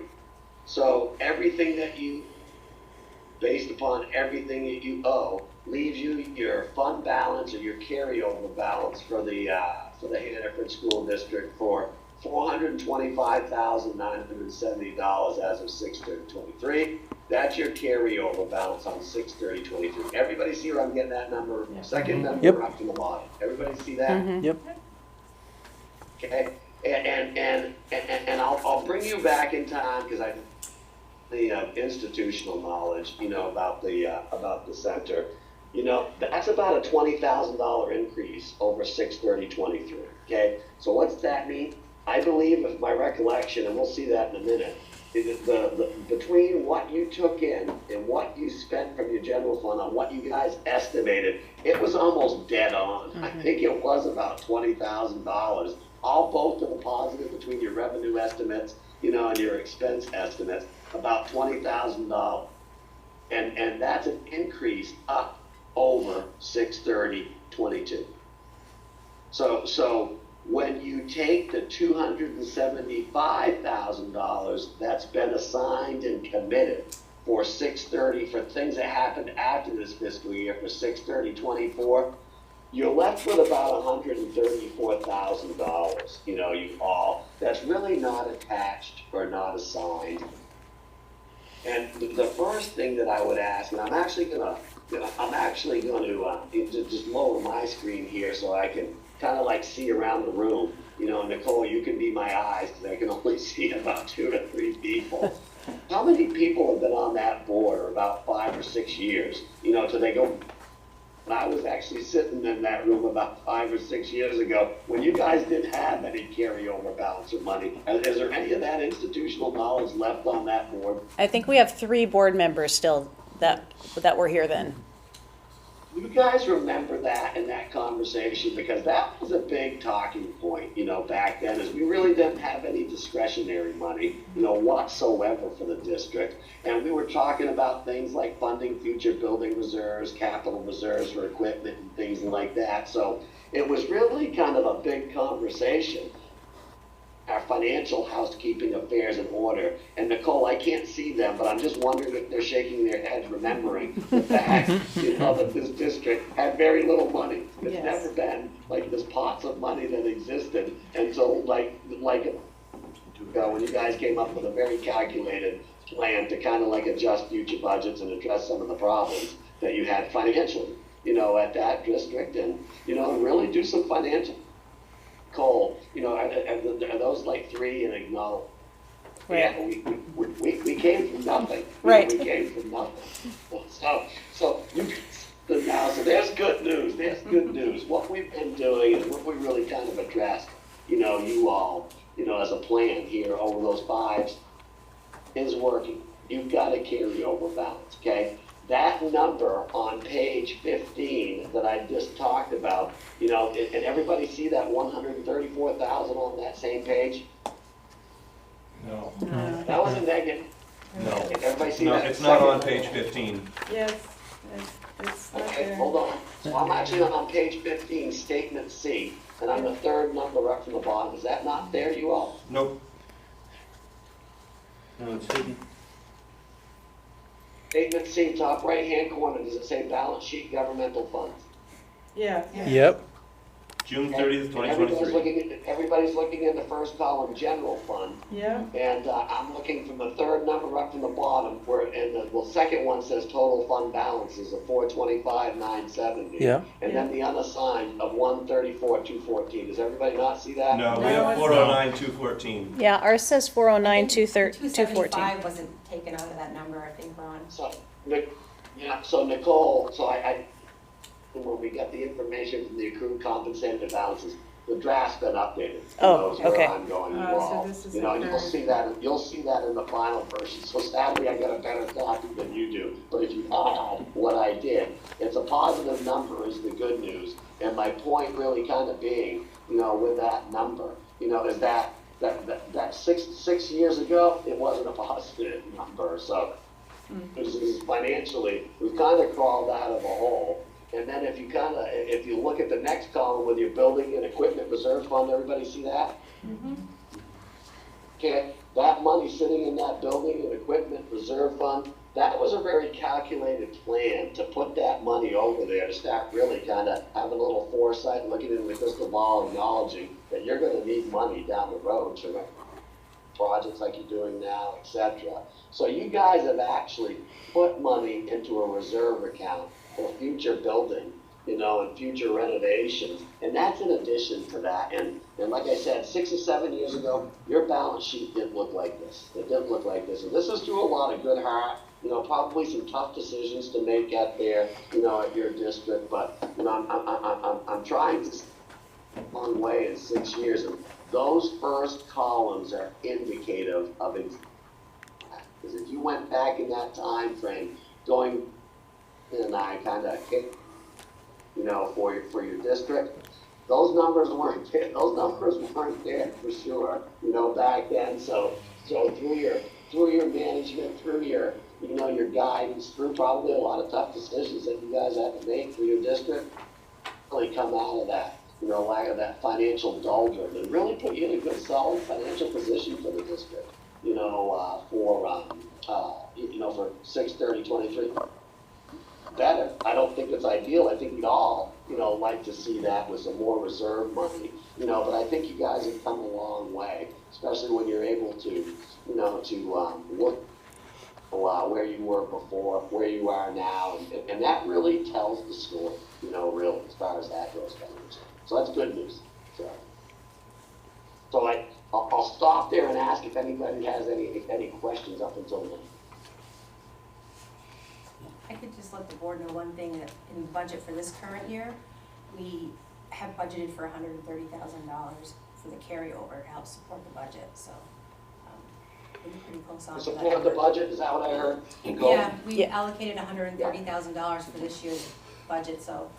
L: So everything that you, based upon everything that you owe, leaves you your fund balance or your carryover balance for the Hannaford School District for $425,970 as of 6/30/23. That's your carryover balance on 6/30/23. Everybody see where I'm getting that number?
B: Yeah.
L: Second number
A: Yep.
L: up from the bottom. Everybody see that?
G: Mhm.
A: Yep.
L: Okay, and I'll bring you back in time, because I, the institutional knowledge, about the center, that's about a $20,000 increase over 6/30/23. Okay, so what's that mean? I believe, if my recollection, and we'll see that in a minute, is the between what you took in and what you spent from your general fund on what you guys estimated, it was almost dead on. I think it was about $20,000, all both to the positive between your revenue estimates, and your expense estimates, about $20,000. And that's an increase up over 6/30/22. So when you take the $275,000 that's been assigned and committed for 6/30 for things that happened after this fiscal year for 6/30/24, you're left with about $134,000, that's really not attached or not assigned. And the first thing that I would ask, and I'm actually gonna just lower my screen here so I can kind of like see around the room. Nicole, you can be my eyes because I can only see about 2 to 3 people. How many people have been on that board for about 5 or 6 years? Till they go. And I was actually sitting in that room about 5 or 6 years ago when you guys didn't have any carryover balance of money. Is there any of that institutional knowledge left on that board?
G: I think we have 3 board members still that were here then.
L: You guys remember that in that conversation, because that was a big talking point, back then, is we really didn't have any discretionary money, whatsoever for the district. And we were talking about things like funding future building reserves, capital reserves for equipment and things like that. So it was really kind of a big conversation. Our financial housekeeping affairs in order. And Nicole, I can't see them, but I'm just wondering if they're shaking their heads, remembering the fact, that this district had very little money. It's
B: Yes.
L: never been like there's pots of money that existed until like when you guys came up with a very calculated plan to kind of like adjust future budgets and address some of the problems that you had financially, at that district, and really do some financial. Cole, are those like 3 and acknowledge?
G: Right.
L: Yeah, we came from nothing.
G: Right.
L: We came from nothing. So there's good news. There's good news. What we've been doing and what we really kind of addressed, you all, as a plan here over those 5 is working. You've got a carryover balance, okay? That number on page 15 that I just talked about, and everybody see that 134,000 on that same page?
K: No.
L: That was a negative.
K: No.
L: Everybody see
K: No,
L: that?
K: it's not on
L: Second.
K: page 15.
B: Yes, it's not
L: Okay,
B: there.
L: hold on. So I'm actually on page 15, statement C, and I'm the 3rd number up from the bottom. Is that not there, you all?
K: Nope.
D: No, it's hidden.
L: Statement C, top right-hand corner, does it say balance sheet governmental funds?
B: Yeah.
A: Yep.
K: June 30th,
L: And everybody's
K: 2023.
L: everybody's looking in the first column, general fund.
B: Yeah,
L: And I'm looking from the 3rd number up from the bottom, the second one says total fund balances of 425,970.
A: Yeah.
L: And then the unassigned of 134,214. Does everybody not see that?
K: No, we
B: No,
K: have
B: it's
K: 409,214.
G: Yeah, ours says 409, 214.
H: 275 wasn't taken out of that number, I think, Ron.
L: So Nicole, when we got the information from the accrued compensated balances, the draft's been updated.
G: Oh,
L: Those who are
G: okay.
L: ongoing
B: Oh, so
L: involved.
B: this is
L: You know,
B: the
L: you'll
B: current.
L: see that in the final version. So sadly, I got a better copy than you do. But if you add what I did, it's a positive number is the good news. And my point really kind of being, you know, with that number, you know, is that six years ago, it wasn't a positive number. So this is financially, we've kind of crawled out of a hole. And then if you look at the next column with your building and equipment reserve fund, everybody see that? Okay, that money sitting in that building and equipment reserve fund, that was a very calculated plan to put that money over there to start really kind of having a little foresight, looking in the crystal ball, acknowledging that you're going to need money down the road to projects like you're doing now, etc. So you guys have actually put money into a reserve account for future building, you know, and future renovations. And that's in addition to that. And like I said, 6 or 7 years ago, your balance sheet didn't look like this. It didn't look like this. And this is through a lot of good heart, you know, probably some tough decisions to make out there, you know, at your district. But, you know, I'm trying to a long way in 6 years. And those first columns are indicative of it. Because if you went back in that time frame, going, and I kind of kicked, you know, for your district, those numbers weren't there. Those numbers weren't there for sure, you know, back then. So through your management, through your, you know, your guidance, through probably a lot of tough decisions that you guys had to make for your district, really come out of that, you know, lack of that financial doldrum and really put you in a good, solid financial position for the district, you know, for 6/30/23. Better. I don't think it's ideal. I think we'd all, you know, like to see that with some more reserve money, you know, but I think you guys have come a long way, especially when you're able to, you know, to look where you were before, where you are now, and that really tells the story, you know, really, as far as that goes. So that's good news. So I'll stop there and ask if anybody has any questions up until then.
H: I could just let the board know one thing, that in the budget for this current year, we have budgeted for $130,000 for the carryover to help support the budget, so, we're pretty close on to that.
L: Support the budget, is that what I heard?
H: Yeah, we
G: Yeah.
H: allocated $130,000 for this year's budget, so,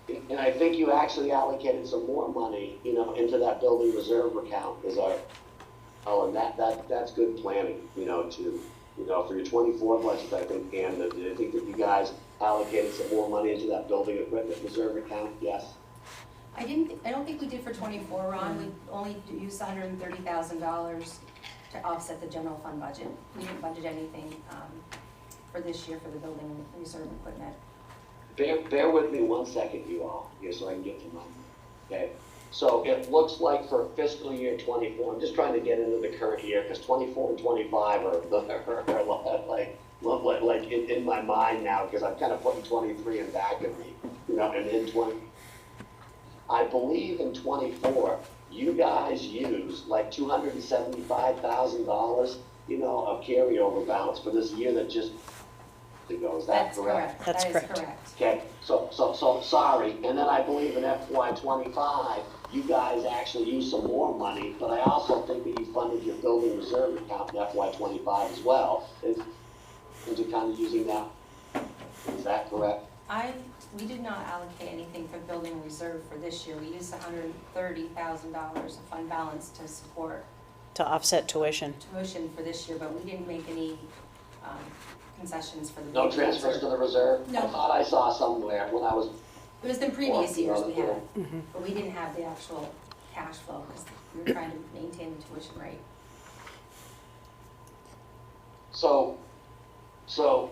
L: And I think you actually allocated some more money, you know, into that building reserve account, and that's good planning, you know, you know, for your 24 budget, I think, and I think that you guys allocated some more money into that building equipment reserve account, yes?
H: I don't think we did for 24, Ron, we only used $130,000 to offset the general fund budget. We didn't budget anything, for this year for the building reserve equipment.
L: Bear with me 1 second, you all, here, so I can get to mine. Okay, so it looks like for fiscal year 24, I'm just trying to get into the current year, because 24 and 25 are like in my mind now, because I'm kind of putting 23 in back of me, you know, and in 20. I believe in 24, you guys used like $275,000, you know, of carryover balance for this year that just ago. Is that correct?
G: That's
H: That is
G: correct.
H: correct.
L: Okay, so sorry, and then I believe in FY 25, you guys actually used some more money, but I also think that you funded your building reserve account in FY 25 as well, and you're kind of using that. Is that correct?
H: We did not allocate anything for building reserve for this year. We used $130,000 of fund balance to support
G: To offset tuition.
H: tuition for this year, but we didn't make any concessions for the
L: No
H: building
L: transfers
H: reserve.
L: to the reserve?
H: No.
L: I thought I saw somewhere when I was,
H: It was the previous years we had,
G: Mhm.
H: but we didn't have the actual cash flow because we were trying to maintain the tuition rate.
L: so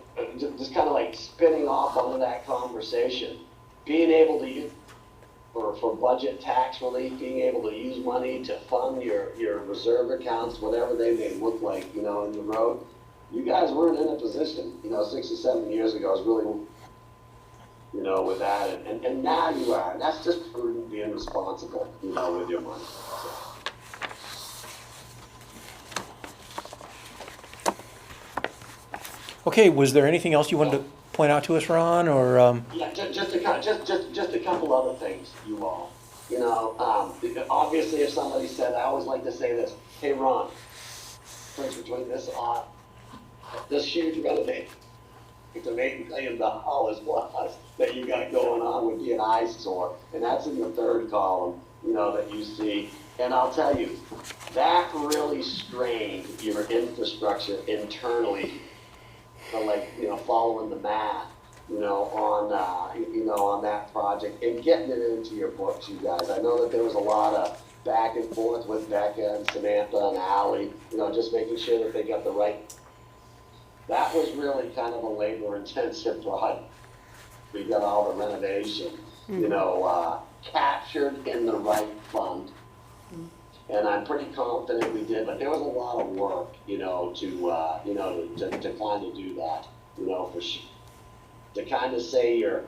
L: just kind of like spinning off onto that conversation, being able to use, for budget tax relief, being able to use money to fund your reserve accounts, whatever they may look like, you know, in the road. You guys weren't in a position, you know, 6 or 7 years ago, I was really, you know, with that, and now you are, and that's just prudent being responsible, you know, with your money. So.
A: Okay, was there anything else you wanted to point out to us, Ron, or,
L: Yeah, just a couple other things, you all. You know, obviously if somebody said, I always like to say this, hey Ron, difference between this huge renovation to $8 million plus that you got going on would be an eyesore. And that's in the third column, you know, that you see. And I'll tell you, that really strained your infrastructure internally, like, you know, following the math, you know, on that project and getting it into your books, you guys. I know that there was a lot of back and forth with Becca and Samantha and Ally, you know, just making sure that they got the right. That was really kind of a labor-intensive project. We got all the renovation, you know, captured in the right fund. And I'm pretty confident we did, but there was a lot of work, you know, to kind of do that, you know, for sure. To kind of say your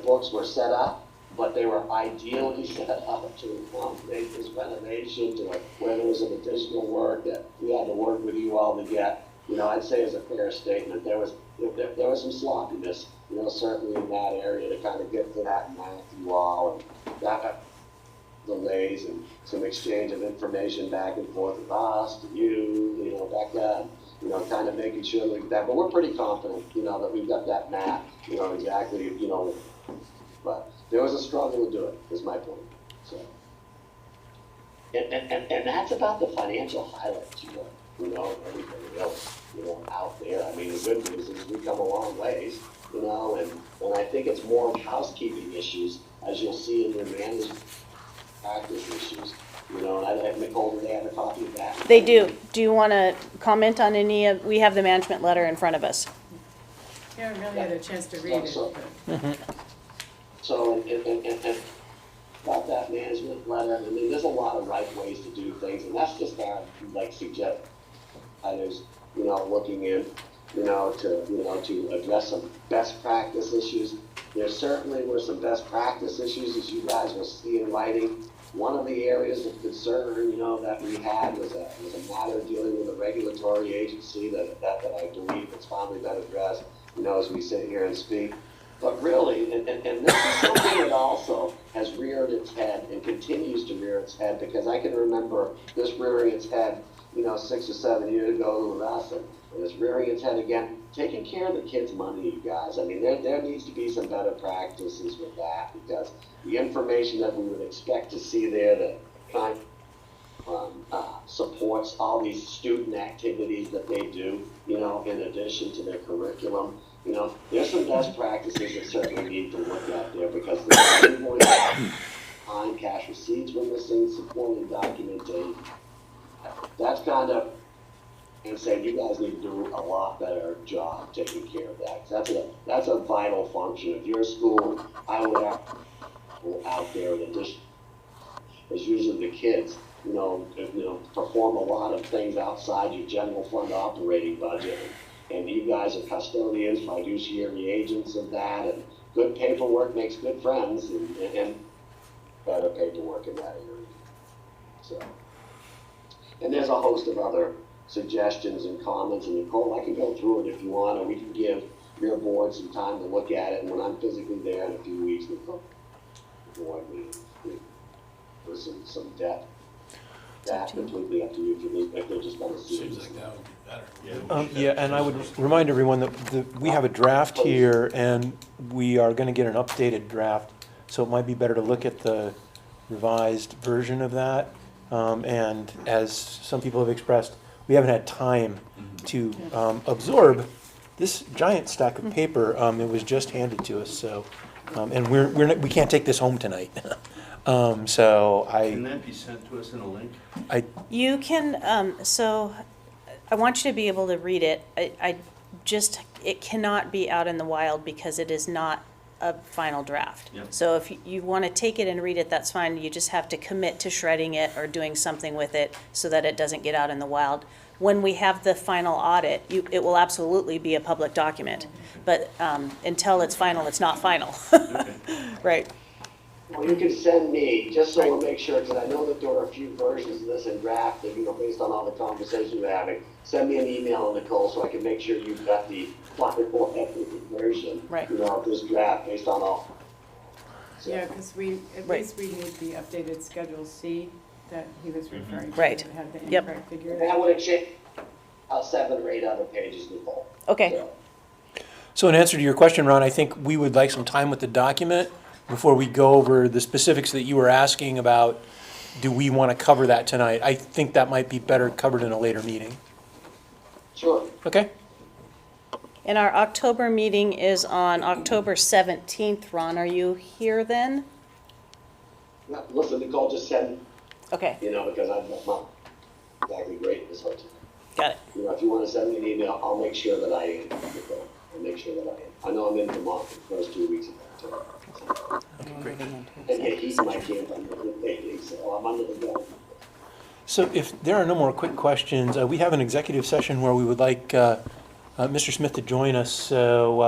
L: books were set up, but they were ideally set up to accommodate this renovation, to where there was some additional work that we had to work with you all to get. You know, I'd say as a fair statement, there was some sloppiness, you know, certainly in that area to kind of get to that math you all, and that delays and some exchange of information back and forth with us, to you, you know, Becca, you know, kind of making sure that, but we're pretty confident, you know, that we've got that math, you know, exactly, you know, but there was a struggle to do it, is my point, so. And that's about the financial highlights, you know, everything else, you know, out there. I mean, the good news is we've come a long ways, you know, and I think it's more housekeeping issues, as you'll see in your management practice issues, you know, and I think Nicole, they have a copy of that.
G: They do. Do you want to comment on any of, we have the management letter in front of us.
B: You haven't really had a chance to read it.
L: So, and about that management letter, I mean, there's a lot of right ways to do things, and that's just our, like, suggest others, you know, looking in, to address some best practice issues. There certainly were some best practice issues, as you guys will see in writing. One of the areas of concern, you know, that we had was a matter dealing with a regulatory agency that I believe has finally been addressed, you know, as we sit here and speak. But really, and this is something that also has reared its head and continues to rear its head, because I can remember this rearing its head, you know, 6 or 7 years ago with us, and it's rearing its head again, taking care of the kids' money, you guys. I mean, there needs to be some better practices with that, because the information that we would expect to see there that kind of supports all these student activities that they do, you know, in addition to their curriculum. You know, there's some best practices that certainly need to look at there, because the invoice on cash receipts were missing, supporting documentation. That's kind of, and saying you guys need to do a lot better job taking care of that. 'Cause that's a vital function. If you're a school, I would have people out there in addition, as usually the kids, you know, perform a lot of things outside your general fund operating budget. And you guys are custodians, fiduciary agents of that, and good paperwork makes good friends, and better paperwork in that area. So, and there's a host of other suggestions and comments, and Nicole, I can go through it if you want, or we can give your board some time to look at it, and when I'm physically there in a few weeks, Nicole, board, with some depth. That's completely up to you if they're just gonna see.
A: Seems like that would be
D: Yeah.
A: Yeah, and I would remind everyone that we have a draft here, and we are going to get an updated draft, so it might be better to look at the revised version of that. And as some people have expressed, we haven't had time to absorb this giant stack of paper. It was just handed to us, so, and we can't take this home tonight. So
D: Can that be sent to us in a link?
G: You can, so I want you to be able to read it. It cannot be out in the wild because it is not a final draft.
D: Yep.
G: So if you want to take it and read it, that's fine. You just have to commit to shredding it or doing something with it so that it doesn't get out in the wild. When we have the final audit, it will absolutely be a public document. But until it's final, it's not final. Right.
L: Well, you can send me, just so we'll make sure, because I know that there are a few versions of this in draft, that, you know, based on all the conversations we're having, send me an email, Nicole, so I can make sure you've got the final version,
G: Right.
L: you know, of this draft based on all.
B: Yeah, because at
G: Right.
B: least we need the updated Schedule C that he was referring to.
G: Right.
B: That had the
G: Yep.
B: incorrect figures.
L: That would have changed about 7 or 8 other pages, Nicole.
G: Okay.
L: So,
A: So in answer to your question, Ron, I think we would like some time with the document before we go over the specifics that you were asking about. Do we want to cover that tonight? I think that might be better covered in a later meeting.
L: Sure.
A: Okay?
G: And our October meeting is on October 17th. Ron, are you here then?
L: Now, listen, Nicole just said,
G: Okay,
L: because I'm not exactly great at this whole time.
G: got it.
L: If you want to send me an email, I'll make sure that I am. Nicole. I'll make sure that I am. I know I'm in Vermont for the first 2 weeks of October.
A: Okay, great.
L: And yeah, he's my camp lately, so I'm under the gun.
A: So if there are no more quick questions, we have an executive session where we would like Mr. Smith to join us. So,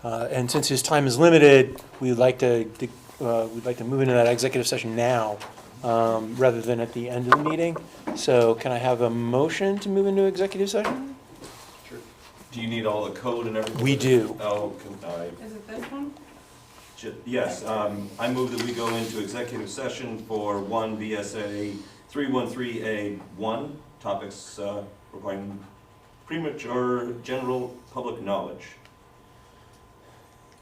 A: and since his time is limited, we'd like to move into that executive session now, rather than at the end of the meeting. So can I have a motion to move into executive session?
K: Sure. Do you need all the code and everything?
A: We do.
K: Oh,
B: Is it this one?
K: yes, I move that we go into executive session for 1 VSA 313A1, topics requiring premature general public knowledge.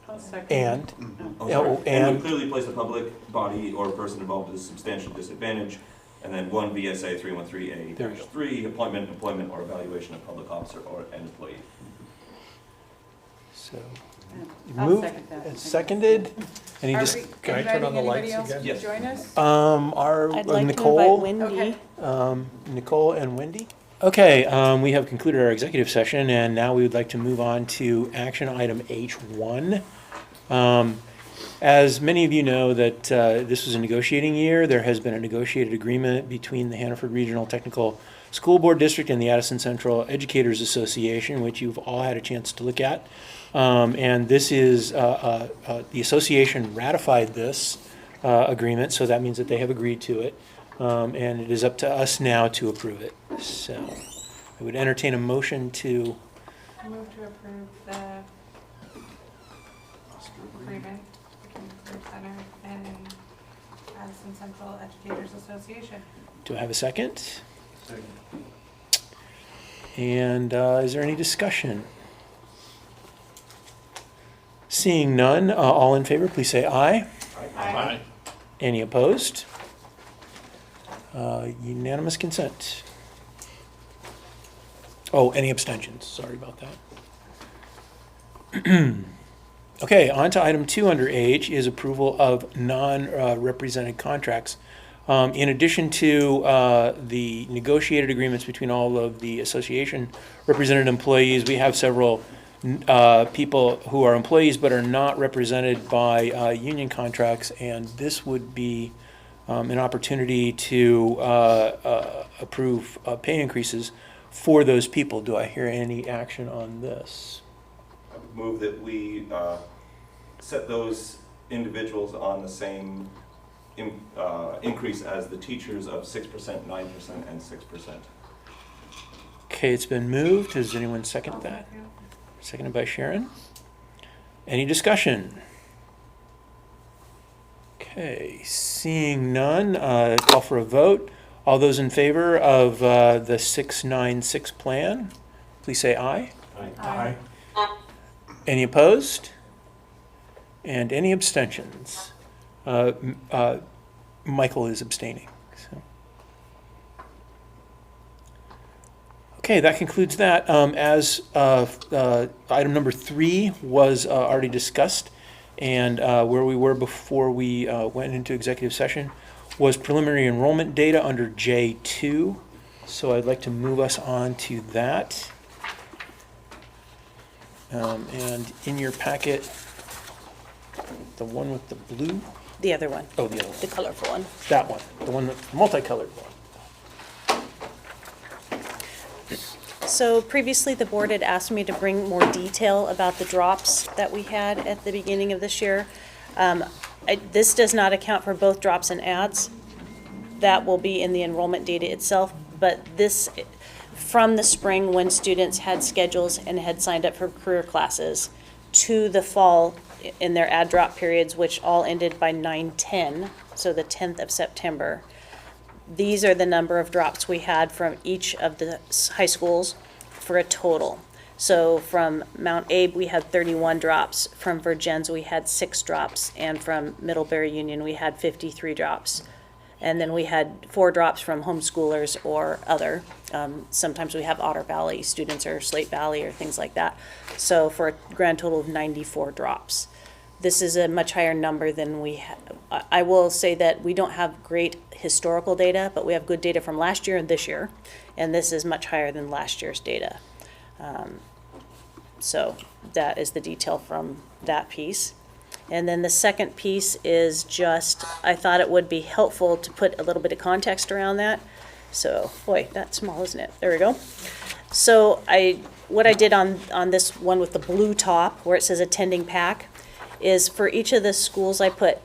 B: I'll second.
A: And,
K: Oh,
A: Yeah,
K: sorry.
A: and-
K: would clearly place the public body or person involved at a substantial disadvantage. And then 1 VSA
A: There we go.
K: 313A-3, appointment, employment, or evaluation of public officer or an employee.
A: so,
B: I'll
A: moved,
B: second that.
A: and seconded. Any just,
F: Can I turn on the lights
B: Anybody else
F: again?
B: to
K: Yes.
B: join us?
A: our,
G: I'd like to invite
A: Nicole,
G: Wendy.
A: Nicole and Wendy? Okay, we have concluded our executive session, and now we would like to move on to action item H1. As many of you know that this was a negotiating year, there has been a negotiated agreement between the Hannaford Regional Technical School Board District and the Addison Central Educators Association, which you've all had a chance to look at. And this is, the association ratified this agreement, so that means that they have agreed to it. And it is up to us now to approve it. So I would entertain a motion to,
B: I move to approve the agreement between the Career Center and Addison Central Educators Association.
A: do I have a second? And is there any discussion? Seeing none, all in favor, please say aye.
F: Aye.
A: Any opposed? Unanimous consent. Oh, any abstentions? Sorry about that. Okay, on to item 2 under H is approval of non-represented contracts. In addition to the negotiated agreements between all of the association represented employees, we have several people who are employees but are not represented by union contracts, and this would be an opportunity to approve pay increases for those people. Do I hear any action on this?
K: I would move that we set those individuals on the same increase as the teachers of 6%, 9%, and 6%.
A: Okay, it's been moved. Does anyone second that? Seconded by Sharon. Any discussion? Okay, seeing none, call for a vote. All those in favor of the 696 plan, please say aye.
B: Aye.
A: Any opposed? And any abstentions? Michael is abstaining. So. Okay, that concludes that. As item number 3 was already discussed, and where we were before we went into executive session was preliminary enrollment data under J2. So I'd like to move us on to that. And in your packet, the one with the blue,
G: The other one,
A: oh, the other one,
G: the colorful one.
A: that one, the one with the multicolored one.
G: So previously, the board had asked me to bring more detail about the drops that we had at the beginning of this year. This does not account for both drops and adds. That will be in the enrollment data itself, but this, from the spring when students had schedules and had signed up for career classes to the fall, in their add drop periods, which all ended by 9/10, so the 10th of September. These are the number of drops we had from each of the high schools for a total. So from Mount Abe, we had 31 drops, from Virgins, we had 6 drops, and from Middlebury Union, we had 53 drops. And then we had 4 drops from homeschoolers or other. Sometimes we have Otter Valley students or Slate Valley or things like that. So for a grand total of 94 drops. This is a much higher number than we have. I will say that we don't have great historical data, but we have good data from last year and this year. And this is much higher than last year's data. So that is the detail from that piece. And then the second piece is just, I thought it would be helpful to put a little bit of context around that. So, boy, that's small, isn't it? There we go. So what I did on this one with the blue top, where it says attending pack, is for each of the schools I put,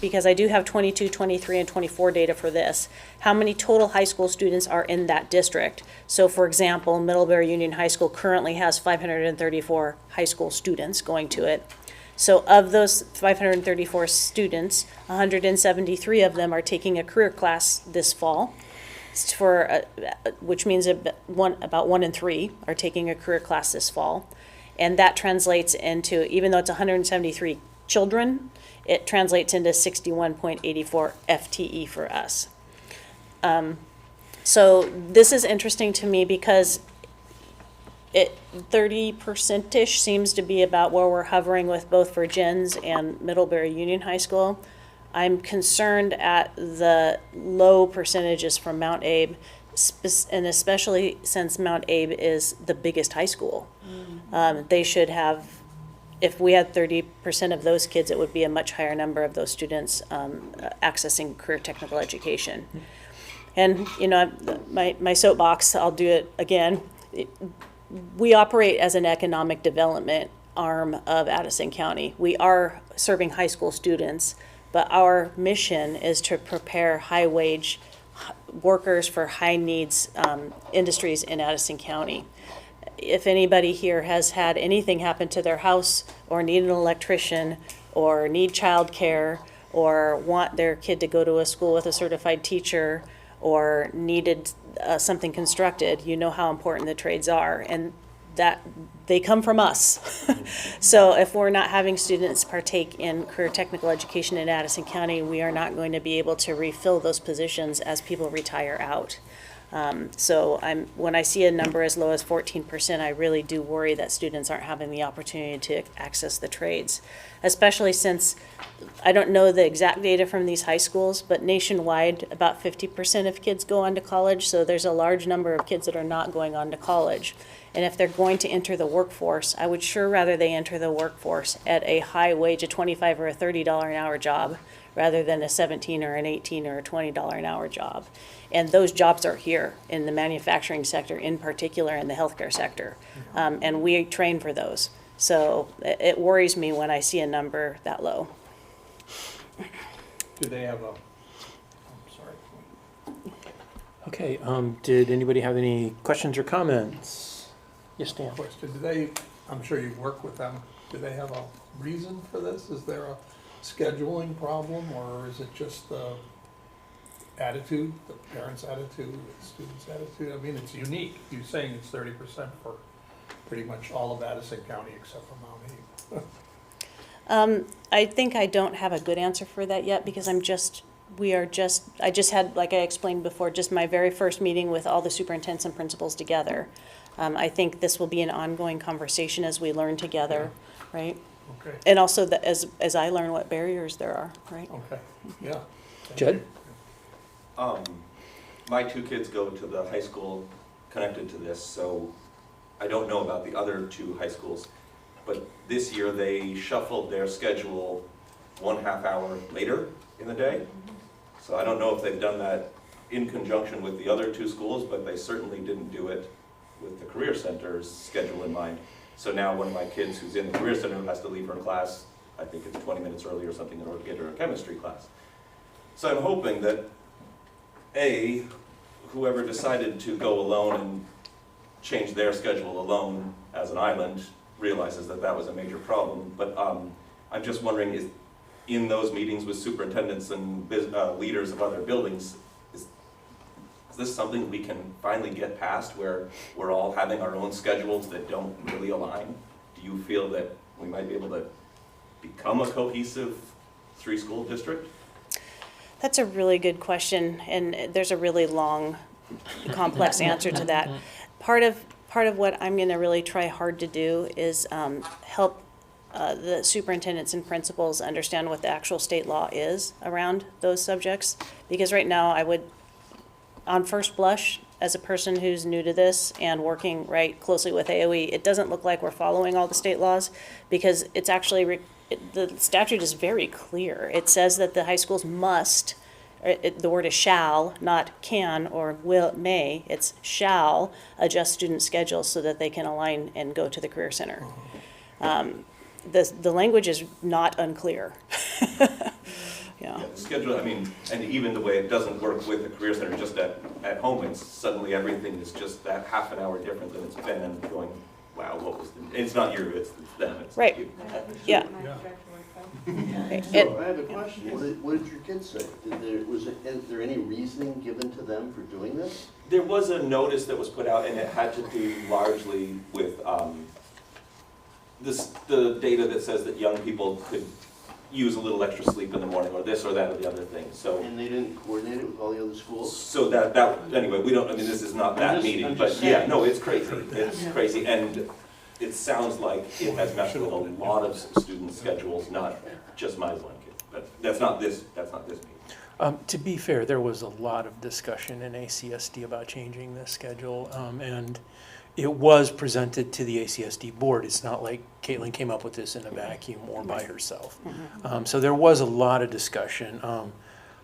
G: because I do have 22, 23, and 24 data for this, how many total high school students are in that district. So for example, Middlebury Union High School currently has 534 high school students going to it. So of those 534 students, 173 of them are taking a career class this fall, which means about 1 in 3 are taking a career class this fall. And that translates into, even though it's 173 children, it translates into 61.84 FTE for us. So this is interesting to me because 30%-ish seems to be about where we're hovering with both Virgins and Middlebury Union High School. I'm concerned at the low percentages from Mount Abe, and especially since Mount Abe is the biggest high school. They should have, if we had 30% of those kids, it would be a much higher number of those students accessing career technical education. And, you know, my soapbox, I'll do it again. We operate as an economic development arm of Addison County. We are serving high school students, but our mission is to prepare high-wage workers for high-needs industries in Addison County. If anybody here has had anything happen to their house, or need an electrician, or need childcare, or want their kid to go to a school with a certified teacher, or needed something constructed, you know how important the trades are, and that they come from us. So if we're not having students partake in career technical education in Addison County, we are not going to be able to refill those positions as people retire out. So when I see a number as low as 14%, I really do worry that students aren't having the opportunity to access the trades, especially since I don't know the exact data from these high schools, but nationwide, about 50% of kids go on to college, so there's a large number of kids that are not going on to college. And if they're going to enter the workforce, I would sure rather they enter the workforce at a high wage, a $25 or a $30 an hour job, rather than a $17 or an $18 or a $20 an hour job. And those jobs are here in the manufacturing sector, in particular in the healthcare sector. And we train for those. So it worries me when I see a number that low.
F: Do they have I'm sorry.
A: Okay, did anybody have any questions or comments? Yes, Dan.
F: Question, do they, I'm sure you work with them, do they have a reason for this? Is there a scheduling problem, or is it just the attitude, the parents' attitude, the students' attitude? I mean, it's unique. You're saying it's 30% for pretty much all of Addison County except for Mount Abe.
G: I think I don't have a good answer for that yet, because I just had, like I explained before, just my very first meeting with all the superintendents and principals together. I think this will be an ongoing conversation as we learn together, right?
F: Okay.
G: And also as I learn what barriers there are, right?
F: Okay, yeah.
A: Judd?
K: My 2 kids go to the high school connected to this, so I don't know about the other 2 high schools. But this year they shuffled their schedule 1/2 hour later in the day. So I don't know if they've done that in conjunction with the other 2 schools, but they certainly didn't do it with the Career Center's schedule in mind. So now one of my kids who's in the Career Center has to leave her class, I think it's 20 minutes early or something, in order to get her a chemistry class. So I'm hoping that, A, whoever decided to go alone and change their schedule alone as an island realizes that that was a major problem. But I'm just wondering, is, in those meetings with superintendents and leaders of other buildings, is this something we can finally get past where we're all having our own schedules that don't really align? Do you feel that we might be able to become a cohesive 3-school district?
G: That's a really good question, and there's a really long, complex answer to that. Part of what I'm going to really try hard to do is help the superintendents and principals understand what the actual state law is around those subjects. Because right now, I would, on first blush, as a person who's new to this and working right closely with AOE, it doesn't look like we're following all the state laws, because it's actually, the statute is very clear. It says that the high schools must, the word is shall, not can or will, may. It's shall adjust student schedules so that they can align and go to the Career Center. The language is not unclear.
K: Yeah, the schedule, I mean, and even the way it doesn't work with the Career Center, just at home, it's suddenly everything is just that half an hour different than it's been, and going, wow, what was it's not you, it's them, it's
G: right.
K: you.
G: Yeah.
D: So I have a question. What did your kids say? Is there any reasoning given to them for doing this?
K: There was a notice that was put out, and it had to do largely with the data that says that young people could use a little extra sleep in the morning, or this or that or the other thing. So,
D: And they didn't coordinate it with all the other schools?
K: so that anyway, we don't. I mean, this is not that meeting, but yeah, no, it's crazy. It's crazy, and it sounds like it has messed with a lot of student schedules, not just my one kid. But that's not this meeting.
A: To be fair, there was a lot of discussion in ACSD about changing this schedule, and it was presented to the ACSD board. It's not like Caitlin came up with this in a vacuum or by herself. So there was a lot of discussion.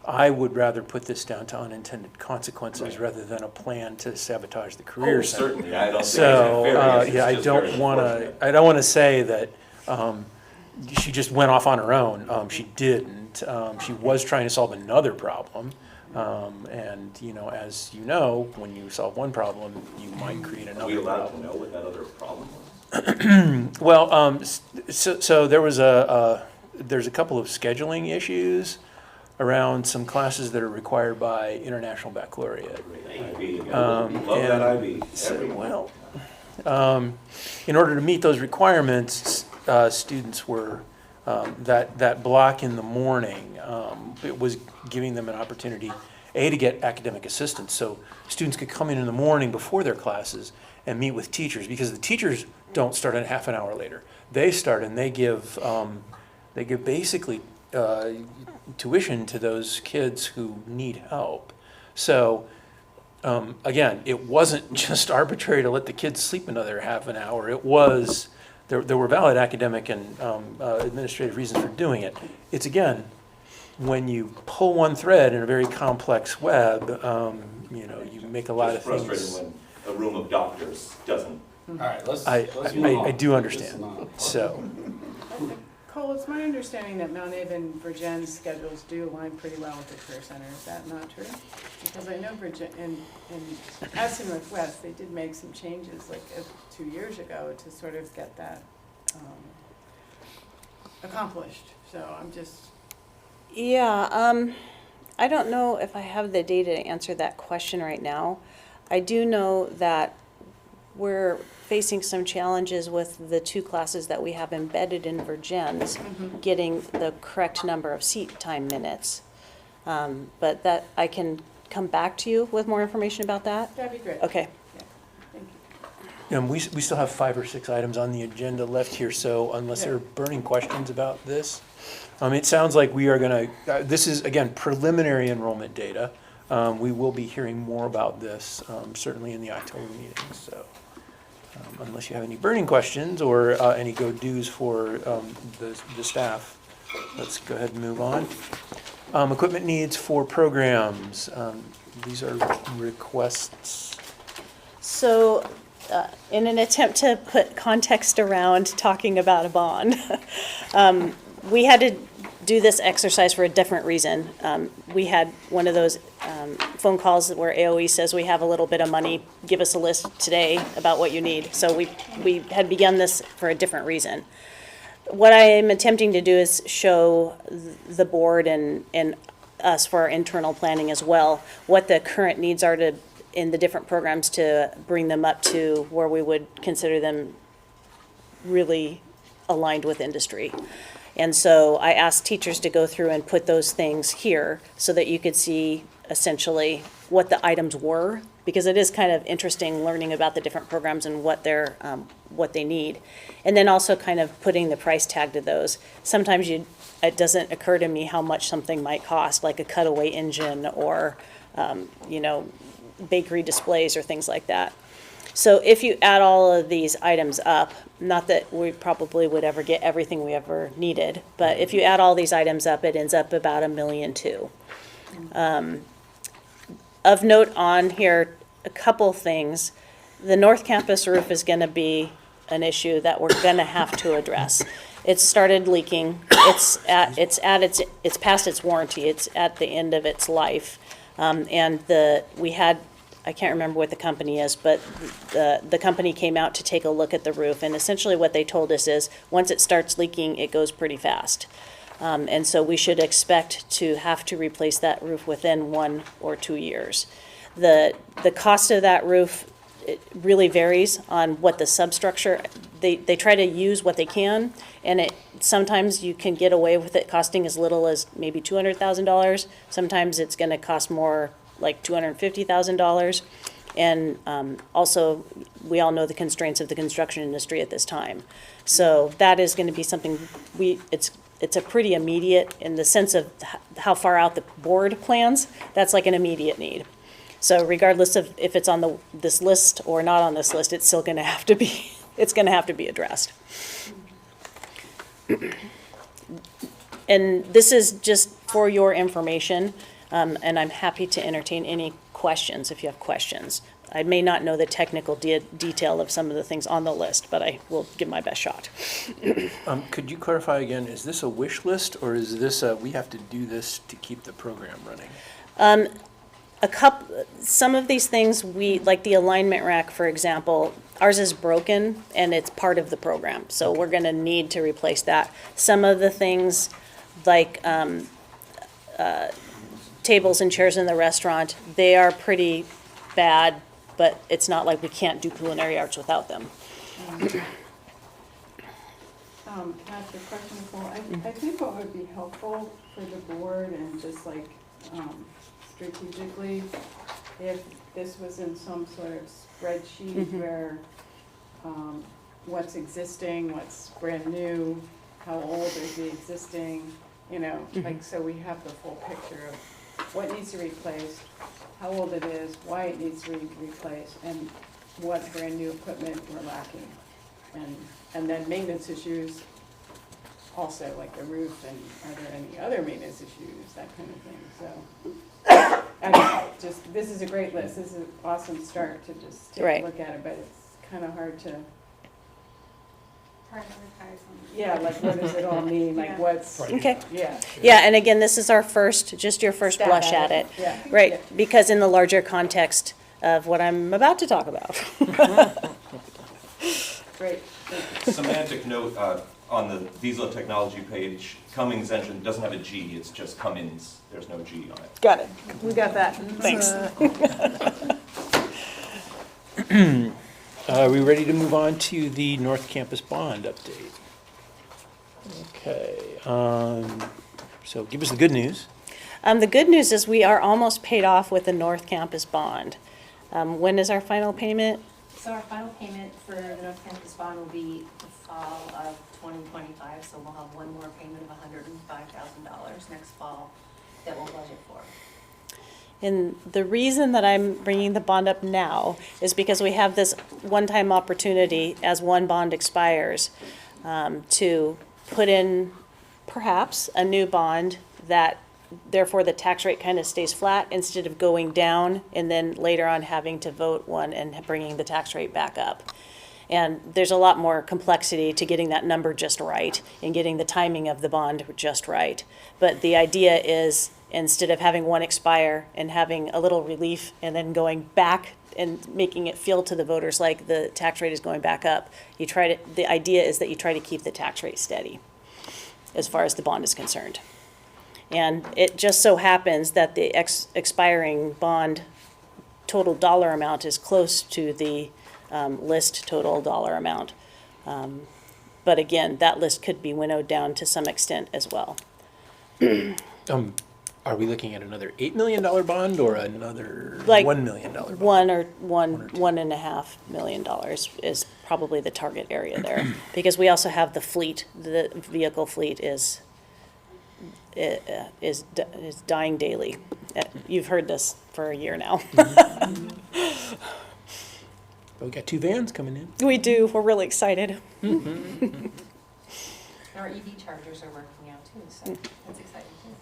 A: I would rather put this down to unintended consequences rather than a plan to sabotage the Career Center.
K: Certainly, I don't
A: So,
K: think it's nefarious.
A: yeah,
K: It's just very
A: I don't want to say that she just went off on her own. She didn't. She was trying to solve another problem. And, as you know, when you solve one problem, you might create
K: Are
A: another
K: we allowed
A: problem.
K: to know what that other problem was?
A: Well, so there was there's a couple of scheduling issues around some classes that are required by International Baccalaureate.
K: IB again. Love that IB.
A: Well, in order to meet those requirements, students were, that block in the morning, it was giving them an opportunity, to get academic assistance. So students could come in the morning before their classes and meet with teachers, because the teachers don't start in half an hour later. They start and they give basically tuition to those kids who need help. So again, it wasn't just arbitrary to let the kids sleep another half an hour. It was, there were valid academic and administrative reasons for doing it. It's, again, when you pull one thread in a very complex web, you make a lot of things.
K: It's frustrating when a room of doctors doesn't.
M: All right, let's move
A: I
M: on.
A: do understand. So,
B: Cole, it's my understanding that Mount Haven Virgin's schedules do align pretty well with the Career Center. Is that not true? Because I know in Aston Northwest, they did make some changes like 2 years ago to sort of get that accomplished. So I'm just.
G: Yeah, I don't know if I have the data to answer that question right now. I do know that we're facing some challenges with the 2 classes that we have embedded in Virgin's, getting the correct number of seat time minutes. But that, I can come back to you with more information about that?
B: That'd be great.
G: Okay.
B: Yeah, thank you.
A: we still have 5 or 6 items on the agenda left here, so unless there are burning questions about this, it sounds like we are going to, this is, again, preliminary enrollment data. We will be hearing more about this, certainly in the October meeting, so. Unless you have any burning questions or any go-dos for the staff, let's go ahead and move on. Equipment needs for programs. These are requests.
G: So, in an attempt to put context around talking about a bond, we had to do this exercise for a different reason. We had one of those phone calls where AOE says, we have a little bit of money, give us a list today about what you need. So we had begun this for a different reason. what I am attempting to do is show the board and us for our internal planning as well, what the current needs are in the different programs to bring them up to where we would consider them really aligned with industry. And so I asked teachers to go through and put those things here so that you could see essentially what the items were, because it is kind of interesting learning about the different programs and what they need. And then also kind of putting the price tag to those. Sometimes it doesn't occur to me how much something might cost, like a cutaway engine or, bakery displays or things like that. So if you add all of these items up, not that we probably would ever get everything we ever needed, but if you add all these items up, it ends up about $1.2 million. Of note on here, a couple things. The North Campus roof is going to be an issue that we're going to have to address. It's started leaking. It's past its warranty. It's at the end of its life. I can't remember what the company is, but the company came out to take a look at the roof, and essentially what they told us is once it starts leaking, it goes pretty fast. And so we should expect to have to replace that roof within 1 or 2 years. The cost of that roof, it really varies on what the substructure, they try to use what they can, and sometimes you can get away with it costing as little as maybe $200,000. Sometimes it's going to cost more, like $250,000. And also, we all know the constraints of the construction industry at this time. So that is going to be something it's a pretty immediate in the sense of how far out the board plans. That's like an immediate need. So regardless of if it's on this list or not on this list, it's still going to have to be. It's going to have to be addressed. And this is just for your information, and I'm happy to entertain any questions if you have questions. I may not know the technical detail of some of the things on the list, but I will give my best shot.
A: Could you clarify again, is this a wish list, or is this we have to do this to keep the program running?
G: Some of these things, like the alignment rack, for example, ours is broken and it's part of the program, so we're going to need to replace that. Some of the things, like tables and chairs in the restaurant, they are pretty bad, but it's not like we can't do culinary arts without them.
B: Can I ask a question, Nicole? I think what would be helpful for the board and just like strategically, if this was in some sort of spreadsheet where what's existing, what's brand new, how old is the existing, like so we have the full picture of what needs to be replaced, how old it is, why it needs to be replaced, and what brand new equipment we're lacking. And then maintenance issues also, like the roof, and are there any other maintenance issues, that kind of thing. So, this is a great list. This is an awesome start to just take a look at it, but it's kind of hard to. Yeah, like what does it all mean? Like what's
G: Okay.
B: Yeah.
G: Yeah, and again, this is your first blush at it.
B: Yeah.
G: Right,
B: Yeah.
G: because in the larger context of what I'm about to talk about.
B: Great.
K: Semantic note, on the Diesel Technology page, Cummins engine doesn't have a G, it's just Cummins. There's no G on it.
G: Got it. We got that. Thanks.
A: Are we ready to move on to the North Campus bond update? Okay, so give us the good news.
G: The good news is we are almost paid off with the North Campus bond. When is our final payment?
H: So our final payment for the North Campus bond will be the fall of 2025, so we'll have one more payment of $105,000 next fall that we'll budget for.
G: And the reason that I'm bringing the bond up now is because we have this one-time opportunity as one bond expires to put in perhaps a new bond that therefore the tax rate kind of stays flat instead of going down and then later on having to vote one and bringing the tax rate back up. And there's a lot more complexity to getting that number just right and getting the timing of the bond just right. But the idea is, instead of having one expire and having a little relief and then going back and making it feel to the voters like the tax rate is going back up, the idea is that you try to keep the tax rate steady as far as the bond is concerned. And it just so happens that the expiring bond total dollar amount is close to the list total dollar amount. But again, that list could be winnowed down to some extent as well.
A: Are we looking at another $8 million bond or another
G: Like
A: $1 million bond?
G: $1.5 million is probably the target area there. Because we also have the fleet, the vehicle fleet is dying daily. You've heard this for a year now.
A: We got 2 vans coming in.
G: We do, we're really excited.
H: And our EV chargers are working out too, so that's exciting too.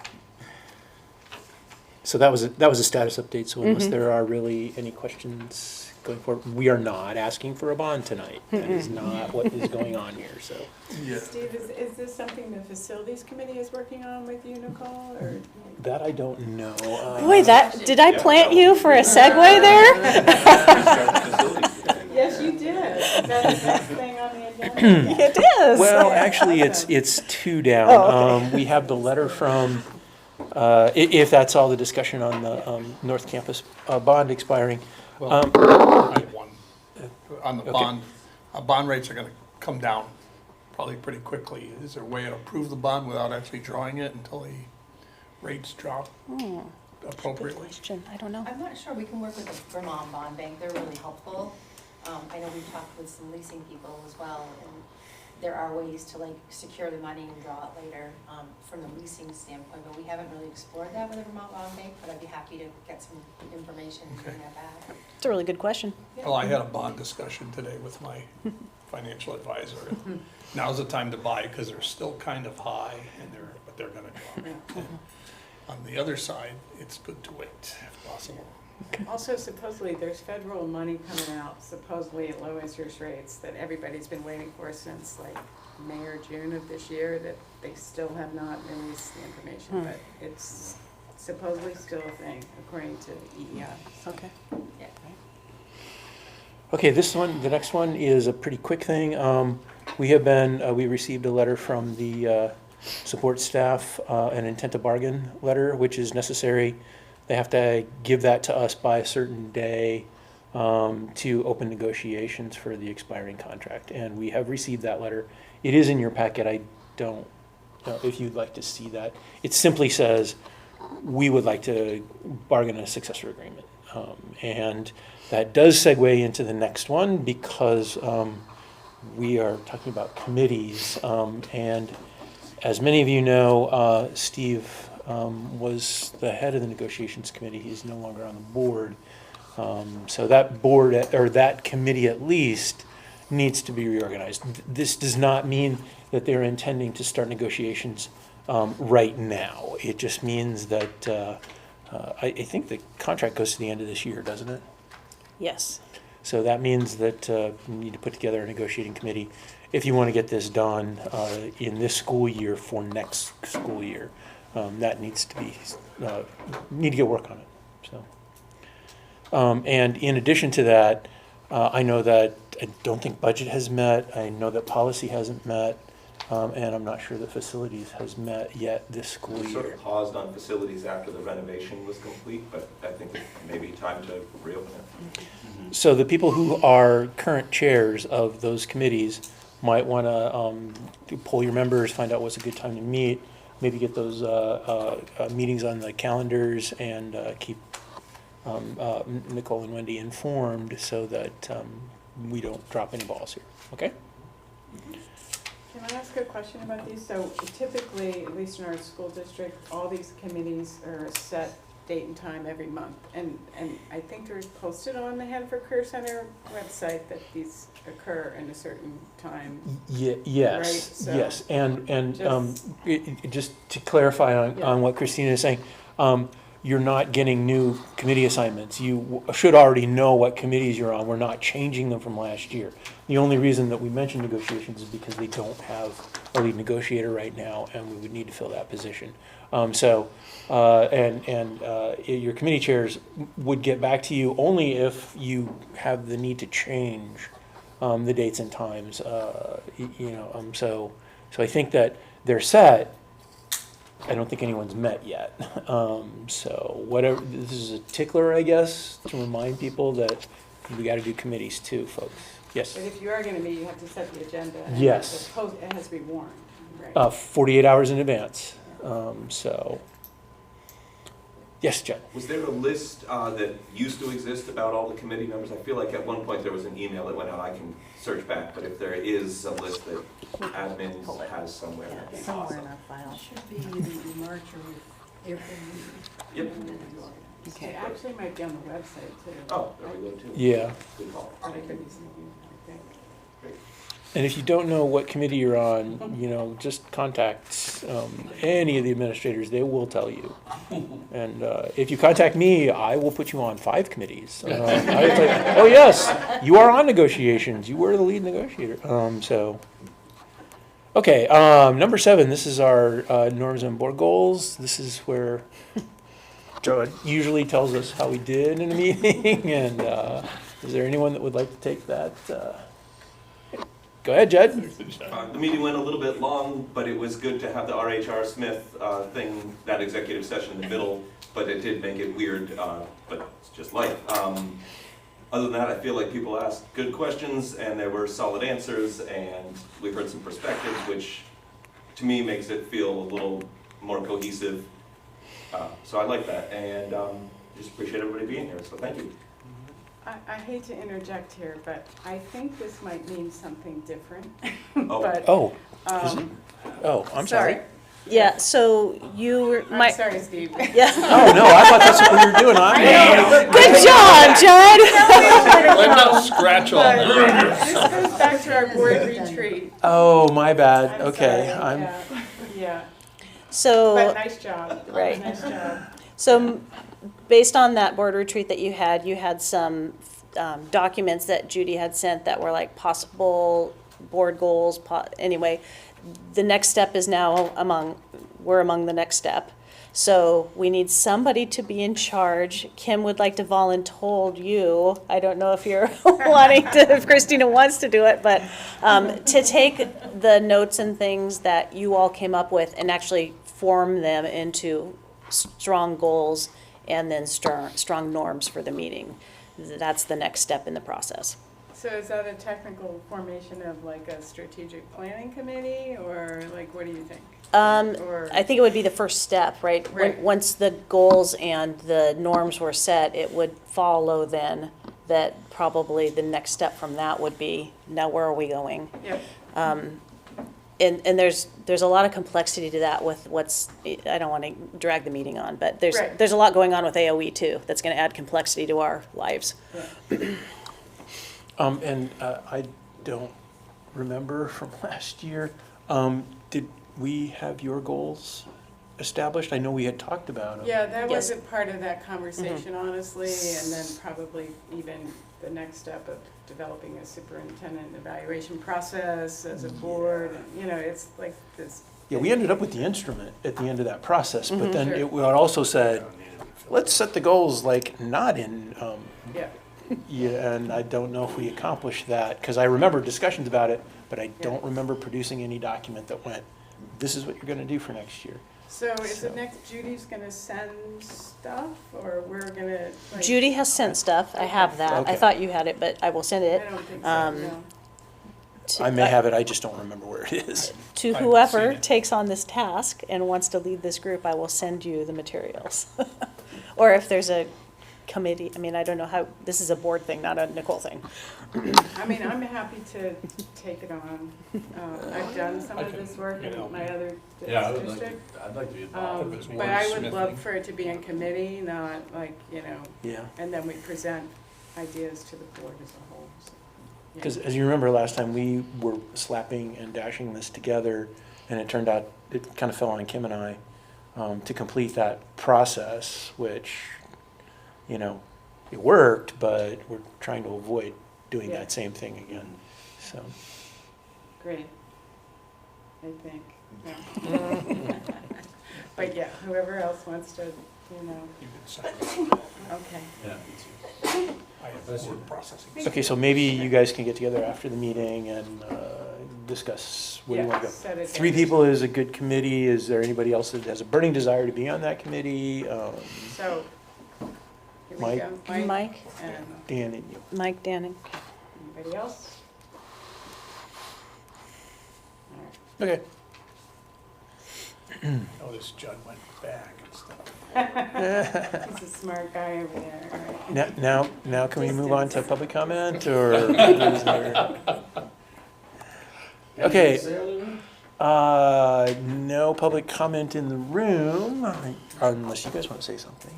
A: So that was a status update. So unless there are really any questions going forward, we are not asking for a bond tonight. That is not what is going on here. So
F: Yeah.
B: Steve, is this something the facilities committee is working on with you, Nicole, or?
A: that I don't know.
G: Boy, did I plant you for a segue there?
B: Yes, you did. Is that the next thing on the agenda?
G: It is.
A: Well, actually, it's 2 down.
G: Oh, okay.
A: We have the letter from, if that's all the discussion on the North Campus bond expiring.
F: Well, I have one. On the
A: Okay.
F: bond rates are gonna come down probably pretty quickly. Is there a way to approve the bond without actually drawing it until the rates drop
G: Good
F: appropriately?
G: question, I don't know.
H: I'm not sure, we can work with the Vermont Bond Bank, they're really helpful. I know we've talked with some leasing people as well, and there are ways to like secure the money and draw it later, from the leasing standpoint, but we haven't really explored that with the Vermont Bond Bank, but I'd be happy to get some information and bring that back.
G: It's a really good question.
F: Well, I had a bond discussion today with my financial advisor. Now's the time to buy because they're still kind of high but they're gonna drop. And on the other side, it's good to wait if possible.
B: Also, supposedly, there's federal money coming out, supposedly at low interest rates, that everybody's been waiting for since like May or June of this year, that they still have not released the information, but it's supposedly still a thing, according to EEI.
G: Okay.
H: Yeah.
A: Okay, the next one is a pretty quick thing. We received a letter from the support staff, an intent to bargain letter, which is necessary. They have to give that to us by a certain day to open negotiations for the expiring contract. And we have received that letter. It is in your packet. I don't know if you'd like to see that. It simply says, we would like to bargain a successor agreement. And that does segue into the next one because we are talking about committees. And as many of you know, Steve was the head of the negotiations committee. He's no longer on the board. So that board, or that committee at least, needs to be reorganized. This does not mean that they're intending to start negotiations right now. It just means that I think the contract goes to the end of this year, doesn't it?
G: Yes.
A: So that means that you need to put together a negotiating committee if you want to get this done in this school year for next school year. That needs to be, need to get work on it, so. And in addition to that, I know that I don't think budget has met, I know that policy hasn't met, and I'm not sure that facilities has met yet this school
K: We sort
A: year.
K: of paused on facilities after the renovation was complete, but I think it may be time to reopen it.
A: So the people who are current chairs of those committees might want to poll your members, find out what's a good time to meet, maybe get those meetings on the calendars and keep Nicole and Wendy informed so that we don't drop any balls here, okay?
B: Can I ask a question about these? So typically, at least in our school district, all these committees are a set date and time every month. And I think they're posted on the Hannaford Career Center website that these occur in a certain time. Right,
A: Yes,
B: so
A: yes, and
B: just-
A: just to clarify
B: Yeah.
A: on what Christina is saying, you're not getting new committee assignments. You should already know what committees you're on. We're not changing them from last year. The only reason that we mention negotiations is because they don't have a lead negotiator right now, and we would need to fill that position. Your committee chairs would get back to you only if you have the need to change the dates and times. So I think that they're set. I don't think anyone's met yet. So whatever, this is a tickler, I guess, to remind people that we got to do committees too, folks. Yes.
B: But if you are gonna meet, you have to set the agenda. And
A: Yes.
B: it has to be warned, right?
A: 48 hours in advance. Yes, Jen.
K: Was there a list that used to exist about all the committee members? I feel like at one point there was an email that went out. I can search back, but if there is a list that admin has somewhere, that'd be awesome.
G: file.
B: Should be in March or April.
K: Yep.
B: It actually might be on the website too.
K: Oh, there we go too.
A: Yeah.
K: Good call.
B: But I could be thinking, I think.
A: And if you don't know what committee you're on, just contact any of the administrators. They will tell you. And if you contact me, I will put you on 5 committees. I will tell you, oh yes, you are on negotiations. You were the lead negotiator. Okay, number 7. This is our norms and board goals. This is where Joe usually tells us how we did in a meeting. And is there anyone that would like to take that? Go ahead, Jed.
K: The meeting went a little bit long, but it was good to have the RHR Smith thing, that executive session in the middle, but it did make it weird, but it's just life. Other than that, I feel like people asked good questions and there were solid answers and we heard some perspectives, which to me makes it feel a little more cohesive. So I like that, and just appreciate everybody being here, so thank you.
B: I hate to interject here, but I think this might mean something different.
K: Oh.
B: But,
A: Is it? Oh, I'm sorry.
G: Yeah, so you were,
B: I'm sorry, Steve.
G: yeah.
A: Oh, no, I thought that's what we were doing.
G: Good job, Judd.
F: Let them scratch all
B: But
F: that.
B: this goes back to our board retreat.
A: Oh, my bad.
B: I'm
A: Okay,
B: sorry, yeah.
G: So.
B: But nice job.
G: Right.
B: Nice job.
G: So, based on that board retreat that you had some documents that Judy had sent that were like possible board goals. Anyway, the next step is now we're among the next step. So we need somebody to be in charge. Kim would like to volunteer you. I don't know if you're if Christina wants to do it, but to take the notes and things that you all came up with and actually form them into strong goals and then strong norms for the meeting. That's the next step in the process.
B: So is that a technical formation of like a strategic planning committee, or like, what do you think? Or-
G: I think it would be the first step, right?
B: Right.
G: Once the goals and the norms were set, it would follow then that probably the next step from that would be, now where are we going?
B: Yep.
G: And there's a lot of complexity to that with I don't want to drag the meeting on, but
B: Right.
G: there's a lot going on with AOE too that's going to add complexity to our lives.
A: I don't remember from last year. Did we have your goals established? I know we had talked about them.
B: Yeah, that
G: Yes.
B: wasn't part of that conversation, honestly, and then probably even the next step of developing a superintendent evaluation process as a board, and, it's like this.
A: Yeah, we ended up with the instrument at the end of that process, but then
B: Sure.
A: it also said, let's set the goals like not in,
B: Yeah,
A: yeah, and I don't know if we accomplished that, because I remember discussions about it, but I don't remember producing any document that went, this is what you're gonna do for next year.
B: so is it next, Judy's gonna send stuff, or we're gonna, like?
G: Judy has sent stuff. I have that. I
A: Okay.
G: thought you had it, but I will send
B: I
G: it.
B: don't think so, no.
G: to-
A: I may have it, I just don't remember where it is.
G: To
F: I've
G: whoever
F: seen it.
G: takes on this task and wants to lead this group, I will send you the materials. Or if there's a committee, I don't know how, this is a board thing, not a Nicole thing.
B: I'm happy to take it on. I've done some of this work in my other
F: Yeah,
B: district.
F: I'd like to be involved. If it's
B: But I would
F: wordsmithing.
B: love for it to be in committee, not like,
A: Yeah,
B: and then we present ideas to the board as a whole. So, yeah.
A: because as you remember last time, we were slapping and dashing this together, and it turned out, it kind of fell on Kim and I. to complete that process, which, you know, it worked, but we're trying to avoid doing
B: Yeah.
A: that same thing again, so.
B: Great. I think, yeah. But yeah, whoever else wants to, you know,
F: You can sign it.
B: okay.
F: I have word processing.
A: Okay, so maybe you guys can get together after the meeting and discuss where you want to
B: Yeah,
A: go.
B: set it
A: 3
B: down.
A: people is a good committee. Is there anybody else that has a burning desire to be on that committee?
B: So, here we
A: Mike?
B: go.
G: Mike,
B: And
A: Dan and you.
G: Mike, Danning.
B: anybody else? All
A: Okay.
F: Notice Judd went back and stuff.
B: right. He's a smart guy over there, all right.
A: Now can we move on to public comment, or? is there- Okay. No public comment in the room, unless you guys want to say something.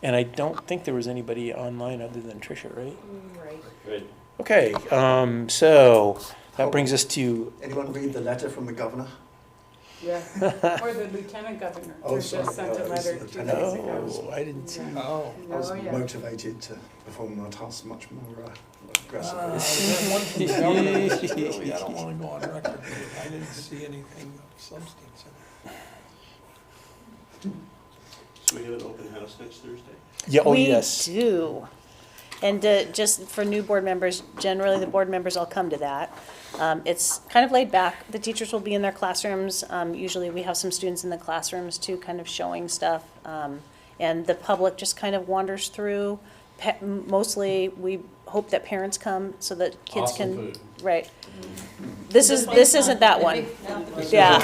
A: And I don't think there was anybody online other than Tricia, right?
B: Right.
D: Good.
A: Okay, so that brings us to,
C: Anyone read the letter from the governor?
B: Yeah, or the lieutenant governor,
C: Oh,
B: who
C: sorry,
B: just sent
C: it
B: a
C: was
B: letter
C: the
B: 2
C: lieutenant.
B: days ago.
A: oh, I didn't see.
F: Oh.
C: I was
B: Oh, yeah.
C: motivated to perform my tasks much more aggressively.
F: There's one from the governor, that's really, I don't want to go on record, but I didn't see anything of substance in it.
D: So we have an open house next Thursday?
A: Yeah, oh, yes.
G: We do. And just for new board members, generally the board members all come to that. It's kind of laid back. The teachers will be in their classrooms. Usually we have some students in the classrooms too, kind of showing stuff. And the public just kind of wanders through. Mostly, we hope that parents come so that kids can, right. This isn't that one. Yeah,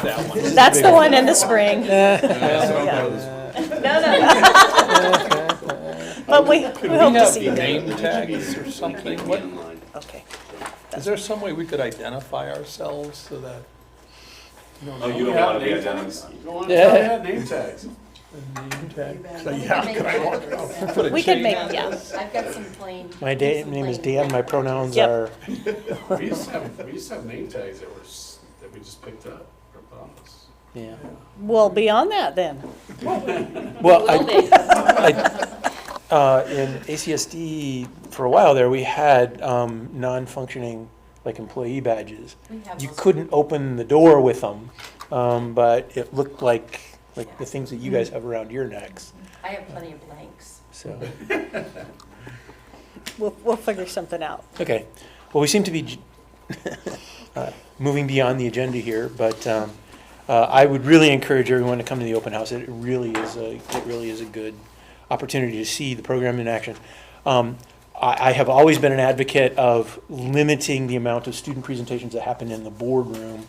G: that's the one in the spring. But we hope to see you.
F: Name tags or something? What,
G: Okay.
F: is there some way we could identify ourselves so that, you know?
K: Oh, you don't want to be identified.
A: Yeah.
C: Name tags.
F: a name tag?
B: You
F: So,
B: bet.
F: yeah, could I walk, put a
G: We could
F: chain
G: make,
F: on
G: yeah.
F: this?
H: I've got some plain.
A: My name is Dan, my pronouns
G: Yep.
A: are,
M: We used to have name tags that that we just picked up or put on us.
A: yeah.
G: Well, beyond that then.
A: Well, in ACSD, for a while there, we had non-functioning, like, employee badges.
H: We have
A: You
H: those.
A: couldn't open the door with them, but it looked like the things that you guys have around your necks,
H: I have plenty of blanks.
A: so.
G: We'll figure something out.
A: Okay, well, we seem to be moving beyond the agenda here, but I would really encourage everyone to come to the open house. It really is a good opportunity to see the program in action. I have always been an advocate of limiting the amount of student presentations that happen in the boardroom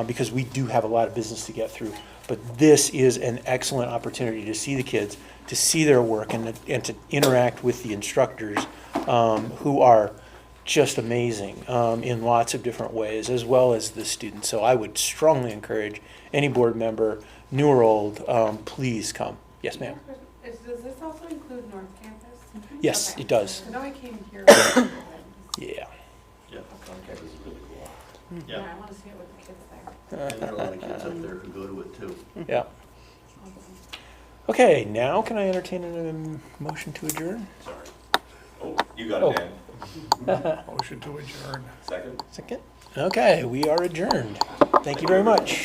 A: because we do have a lot of business to get through. But this is an excellent opportunity to see the kids, to see their work, and to interact with the instructors who are just amazing in lots of different ways, as well as the students. So I would strongly encourage any board member, new or old, please come. Yes, ma'am.
B: Does this also include North Campus?
A: Yes,
B: Okay.
A: it does.
B: I know I came here.
A: Yeah.
D: Yeah, this is really cool.
B: Yeah,
D: Yeah,
B: I want to see it with the kids there.
D: and there are a lot of kids up there who go to it too.
A: Yeah. Okay, now can I entertain a motion to adjourn?
K: Sorry. Oh, you got it, Dan.
F: Motion to adjourn.
K: Second?
A: Second? Okay, we are adjourned. Thank you very much.